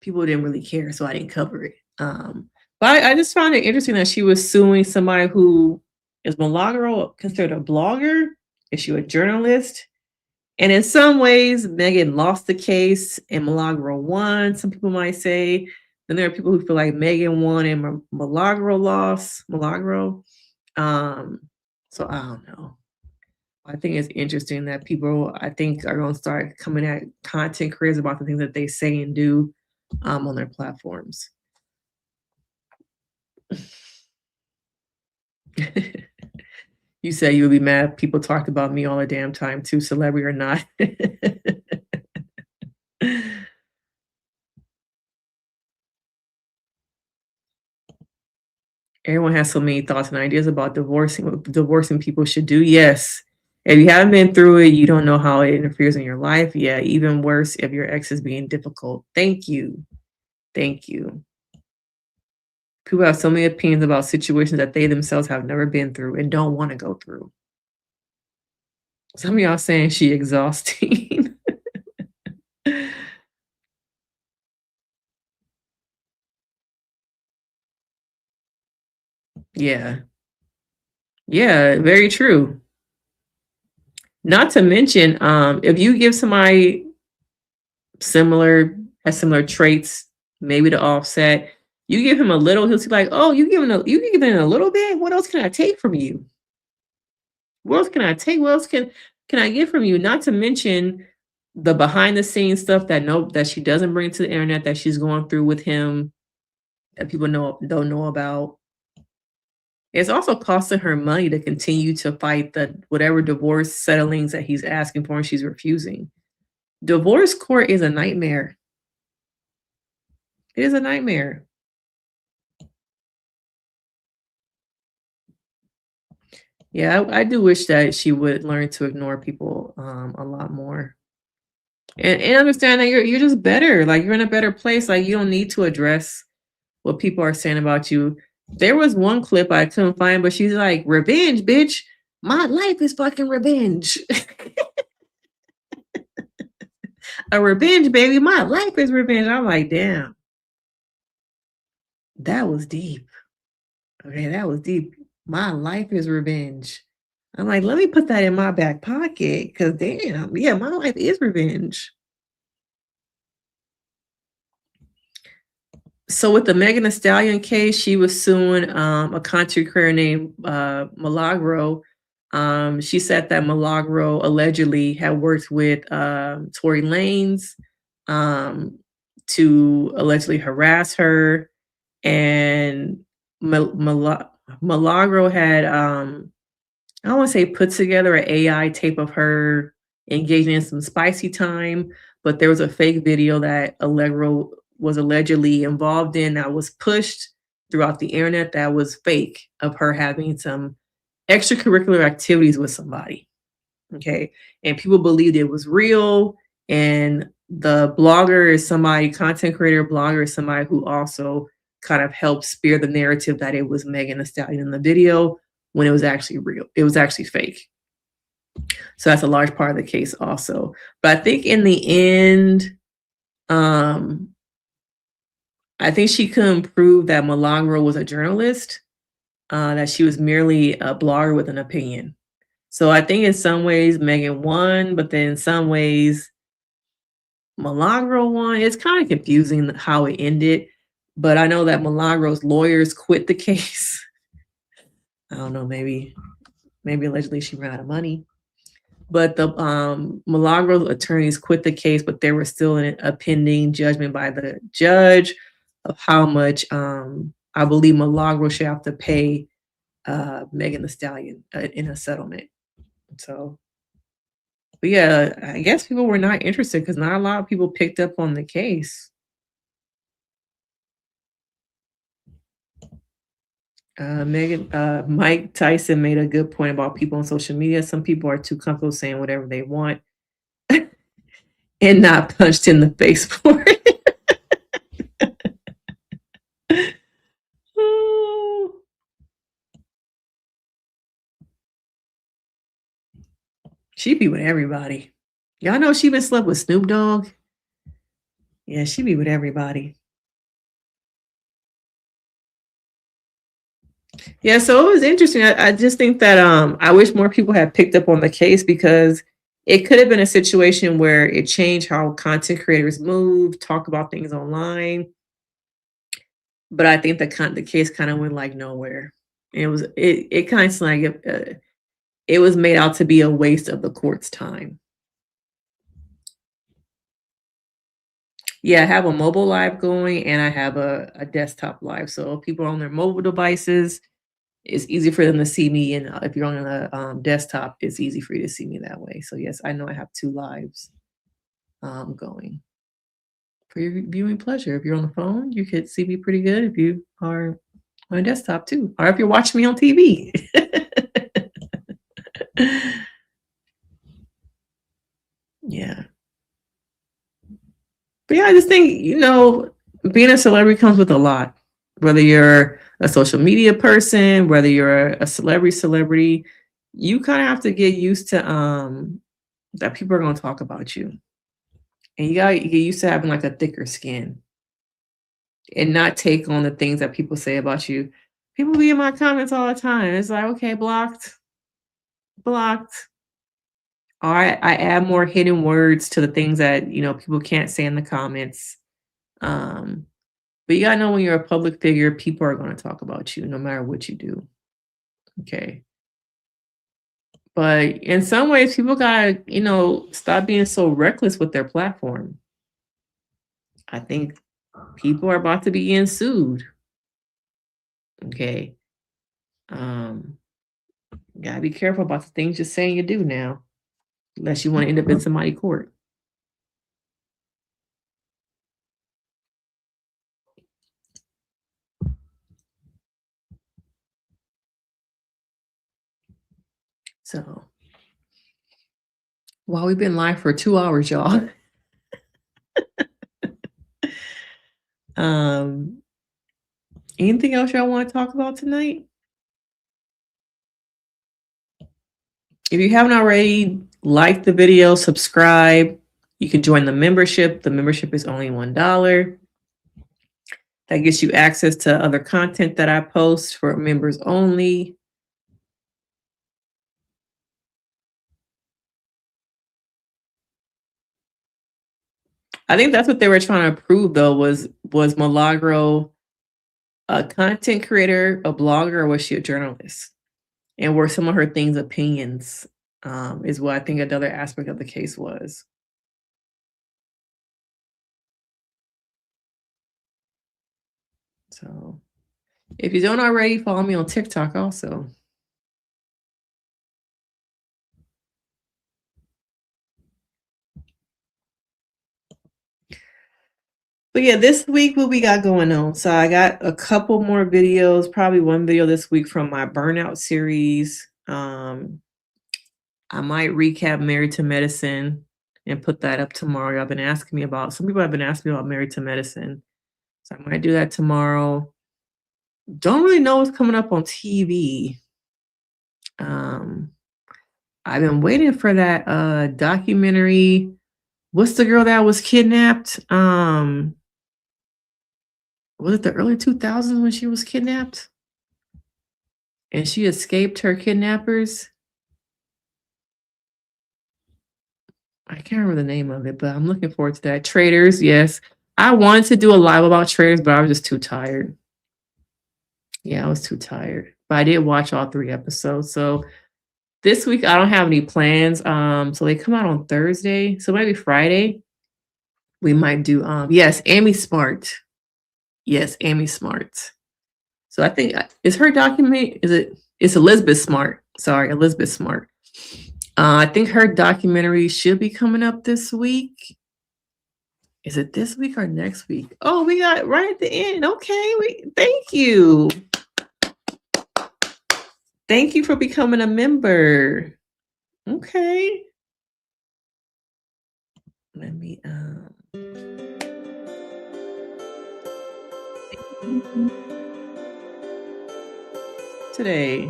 people didn't really care, so I didn't cover it. But I just found it interesting that she was suing somebody who is Milagro considered a blogger? Is she a journalist? And in some ways, Megan lost the case and Milagro won, some people might say. Then there are people who feel like Megan won and Milagro lost. So I don't know. I think it's interesting that people, I think, are going to start coming at content creators about the things that they say and do on their platforms. You say you would be mad if people talked about me all the damn time too, celebrity or not. Everyone has so many thoughts and ideas about divorcing, what divorcing people should do. Yes. If you haven't been through it, you don't know how it interferes in your life. Yeah, even worse if your ex is being difficult. Thank you. Thank you. People have so many opinions about situations that they themselves have never been through and don't want to go through. Some of y'all saying she exhausting. Yeah. Yeah, very true. Not to mention, if you give somebody similar traits, maybe to Offset, you give him a little, he'll be like, "Oh, you giving a little bit? What else can I take from you? What else can I take? What else can I get from you?" Not to mention the behind the scenes stuff that she doesn't bring to the internet that she's going through with him that people don't know about. It's also costing her money to continue to fight the whatever divorce settlings that he's asking for and she's refusing. Divorce court is a nightmare. It is a nightmare. Yeah, I do wish that she would learn to ignore people a lot more. And understand that you're just better. Like you're in a better place. Like you don't need to address what people are saying about you. There was one clip I couldn't find, but she's like, "Revenge, bitch. My life is fucking revenge." A revenge, baby. My life is revenge. I'm like, damn. That was deep. Okay, that was deep. My life is revenge. I'm like, let me put that in my back pocket because damn, yeah, my life is revenge. So with the Megan Thee Stallion case, she was suing a content creator named Milagro. She said that Milagro allegedly had worked with Tory Lanez to allegedly harass her, and Milagro had I don't want to say put together an AI tape of her engaging in some spicy time, but there was a fake video that Allegro was allegedly involved in that was pushed throughout the internet that was fake of her having some extracurricular activities with somebody. Okay. And people believed it was real. And the blogger is somebody, content creator, blogger is somebody who also kind of helped spear the narrative that it was Megan Thee Stallion in the video when it was actually real. It was actually fake. So that's a large part of the case also. But I think in the end, I think she couldn't prove that Milagro was a journalist, that she was merely a blogger with an opinion. So I think in some ways Megan won, but then in some ways Milagro won. It's kind of confusing how it ended, but I know that Milagro's lawyers quit the case. I don't know, maybe allegedly she ran out of money. But the Milagro's attorneys quit the case, but there was still a pending judgment by the judge of how much I believe Milagro should have to pay Megan Thee Stallion in a settlement. So, but yeah, I guess people were not interested because not a lot of people picked up on the case. Mike Tyson made a good point about people on social media. Some people are too comfortable saying whatever they want and not punched in the face for it. She be with everybody. Y'all know she been slept with Snoop Dogg? Yeah, she be with everybody. Yeah, so it was interesting. I just think that I wish more people had picked up on the case because it could have been a situation where it changed how content creators move, talk about things online. But I think the case kind of went like nowhere. It kind of like it was made out to be a waste of the court's time. Yeah, I have a mobile live going and I have a desktop live. So if people are on their mobile devices, it's easy for them to see me. And if you're on a desktop, it's easy for you to see me that way. So yes, I know I have 2 lives going for your viewing pleasure. If you're on the phone, you could see me pretty good if you are on a desktop too. Or if you're watching me on TV. Yeah. But yeah, I just think, being a celebrity comes with a lot. Whether you're a social media person, whether you're a celebrity, you kind of have to get used to that people are going to talk about you. And you got to get used to having like a thicker skin and not take on the things that people say about you. People be in my comments all the time. It's like, okay, blocked. All right, I add more hidden words to the things that, people can't say in the comments. But you gotta know when you're a public figure, people are going to talk about you no matter what you do. Okay. But in some ways, people gotta, stop being so reckless with their platform. I think people are about to be getting sued. Okay. Gotta be careful about the things you're saying you do now, unless you want to end up in somebody's court. So, well, we've been live for 2 hours, y'all. Anything else y'all want to talk about tonight? If you haven't already, like the video, subscribe. You can join the membership. The membership is only $1. That gets you access to other content that I post for members only. I think that's what they were trying to prove, though, was Milagro a content creator, a blogger, or was she a journalist? And were some of her things opinions, is what I think another aspect of the case was. So if you don't already, follow me on TikTok also. But yeah, this week, what we got going on? So I got a couple more videos, probably one video this week from my burnout series. I might recap Married to Medicine and put that up tomorrow. Some people have been asking me about Married to Medicine. So I might do that tomorrow. Don't really know what's coming up on TV. I've been waiting for that documentary. What's the girl that was kidnapped? Was it the early 2000s when she was kidnapped? And she escaped her kidnappers? I can't remember the name of it, but I'm looking forward to that. Traders, yes. I wanted to do a live about Traders, but I was just too tired. Yeah, I was too tired. But I did watch all 3 episodes. So this week I don't have any plans. So they come out on Thursday. So maybe Friday. We might do yes, Amy Smart. Yes, Amy Smart. So I think is her document, it's Elizabeth Smart. Sorry, Elizabeth Smart. I think her documentary should be coming up this week. Is it this week or next week? Oh, we got right at the end. Okay, thank you. Thank you for becoming a member. Okay. Let me today.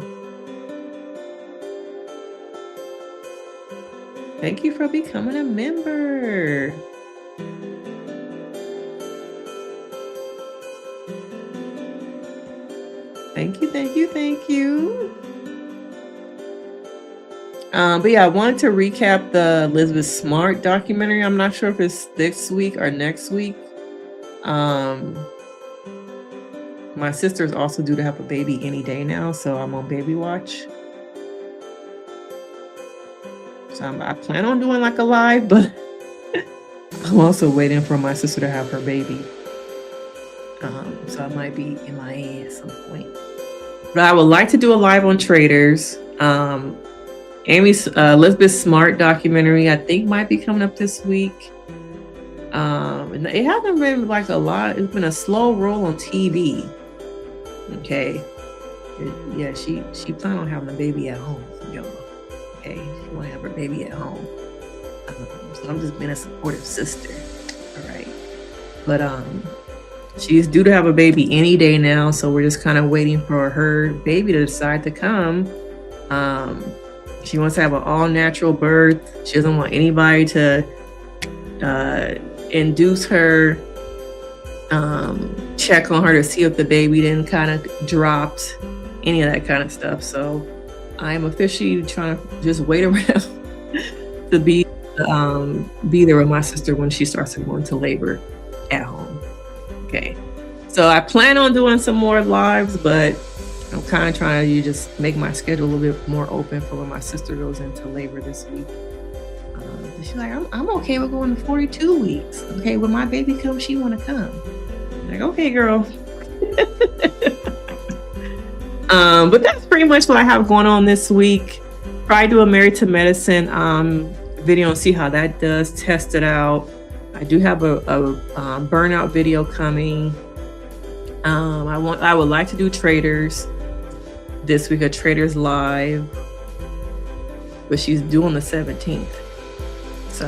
Thank you for becoming a member. Thank you, thank you, thank you. But yeah, I wanted to recap the Elizabeth Smart documentary. I'm not sure if it's this week or next week. My sister's also due to have a baby any day now, so I'm on baby watch. So I plan on doing like a live, but I'm also waiting for my sister to have her baby. So I might be MIA at some point. But I would like to do a live on Traders. Amy's Elizabeth Smart documentary, I think, might be coming up this week. And it hasn't been like a lot. It's been a slow roll on TV. Okay. Yeah, she planned on having a baby at home, y'all. Okay, she want to have her baby at home. So I'm just being a supportive sister. All right. But she's due to have a baby any day now, so we're just kind of waiting for her baby to decide to come. She wants to have an all-natural birth. She doesn't want anybody to induce her, check on her to see if the baby didn't kind of dropped, any of that kind of stuff. So I'm officially trying to just wait around to be there with my sister when she starts to go into labor at home. Okay, so I plan on doing some more lives, but I'm kind of trying to just make my schedule a little bit more open for when my sister goes into labor this week. She's like, I'm okay with going to 42 weeks. Okay, when my baby comes, she want to come. I'm like, okay, girl. But that's pretty much what I have going on this week. Probably do a Married to Medicine video and see how that does. Test it out. I do have a burnout video coming. I would like to do Traders this week, a Traders live, but she's due on the 17th. So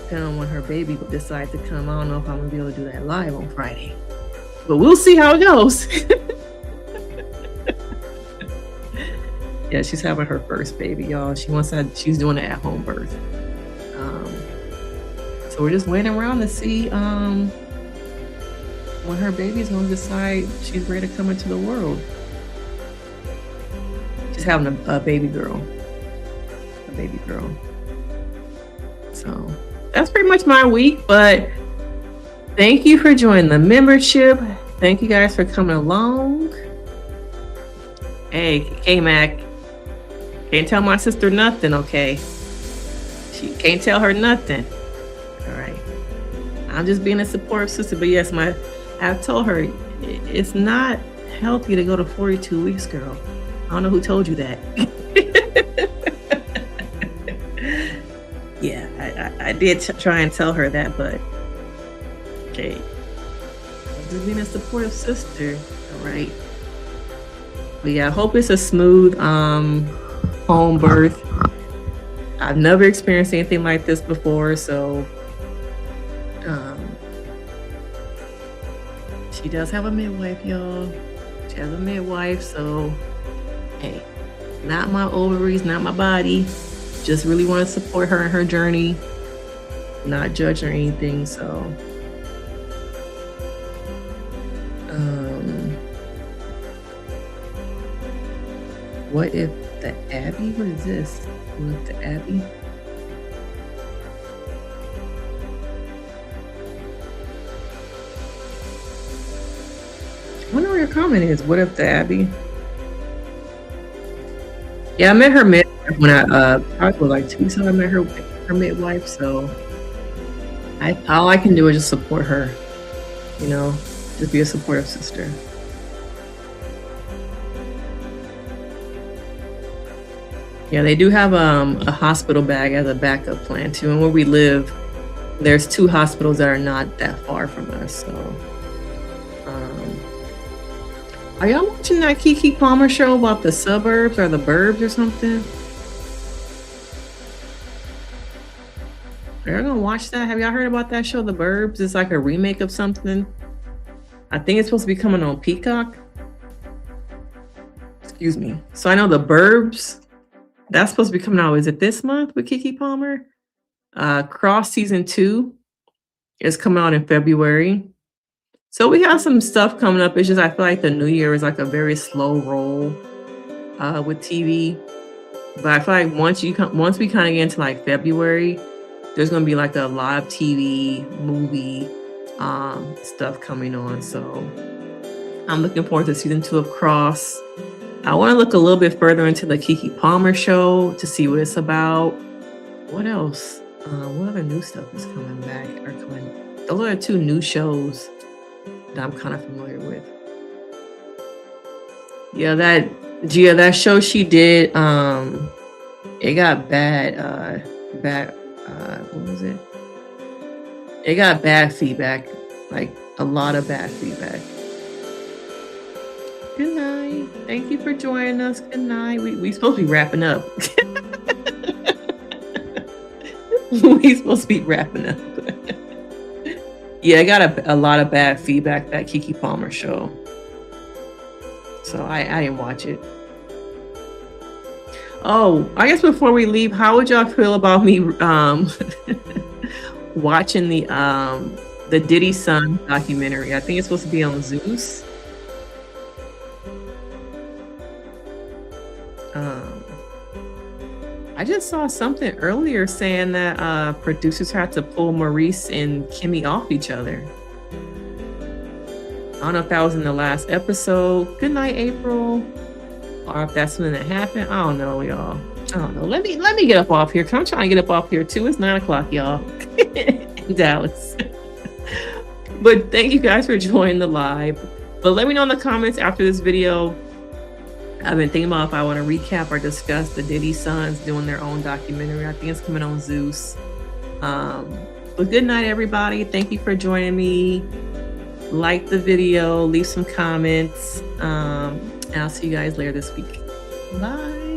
depending on when her baby decides to come, I don't know if I'm gonna be able to do that live on Friday, but we'll see how it goes. Yeah, she's having her first baby, y'all. She's doing an at-home birth. So we're just waiting around to see when her baby's gonna decide she's ready to come into the world. She's having a baby girl. A baby girl. So that's pretty much my week, but thank you for joining the membership. Thank you guys for coming along. Hey, K-Mac. Can't tell my sister nothing, okay? She can't tell her nothing. All right. I'm just being a supportive sister, but yes, I've told her it's not healthy to go to 42 weeks, girl. I don't know who told you that. Yeah, I did try and tell her that, but okay. I'm just being a supportive sister, all right? But yeah, I hope it's a smooth home birth. I've never experienced anything like this before, so She does have a midwife, y'all. She has a midwife, so hey, not my ovaries, not my body. Just really want to support her in her journey, not judge or anything. So, what if the Abbey? What is this? What if the Abbey? I wonder where your comment is. What if the Abbey? Yeah, I met her midwife when I probably like 2 weeks ago. I met her midwife, so all I can do is just support her. You know, just be a supportive sister. Yeah, they do have a hospital bag as a backup plan too. And where we live, there's 2 hospitals that are not that far from us. So, are y'all watching that Keke Palmer show about the suburbs or the burbs or something? Are y'all gonna watch that? Have y'all heard about that show, The Burbs? It's like a remake of something. I think it's supposed to be coming on Peacock. Excuse me. So I know The Burbs, that's supposed to be coming out. Is it this month with Keke Palmer? Cross season 2 is coming out in February. So we have some stuff coming up. It's just I feel like the new year is like a very slow roll with TV. But I feel like once we kind of get into like February, there's gonna be like a lot of TV, movie stuff coming on. So I'm looking forward to season 2 of Cross. I want to look a little bit further into the Keke Palmer show to see what it's about. What else? What other new stuff is coming back or coming? Those are 2 new shows that I'm kind of familiar with. Yeah, that show she did, it got bad, what was it? It got bad feedback, like a lot of bad feedback. Good night. Thank you for joining us. Good night. We supposed to be wrapping up. We supposed to be wrapping up. Yeah, I got a lot of bad feedback, that Keke Palmer show. So I didn't watch it. Oh, I guess before we leave, how would y'all feel about me watching the Diddy Son documentary? I think it's supposed to be on Zeus. I just saw something earlier saying that producers had to pull Maurice and Kimmy off each other. I don't know if that was in the last episode. Good night, April. Or if that's something that happened. I don't know, y'all. I don't know. Let me get up off here, because I'm trying to get up off here too. It's 9 o'clock, y'all, in Dallas. But thank you guys for joining the live. But let me know in the comments after this video. I've been thinking about if I want to recap or discuss the Diddy Sons doing their own documentary. I think it's coming on Zeus. But good night, everybody. Thank you for joining me. Like the video, leave some comments. And I'll see you guys later this week. Bye.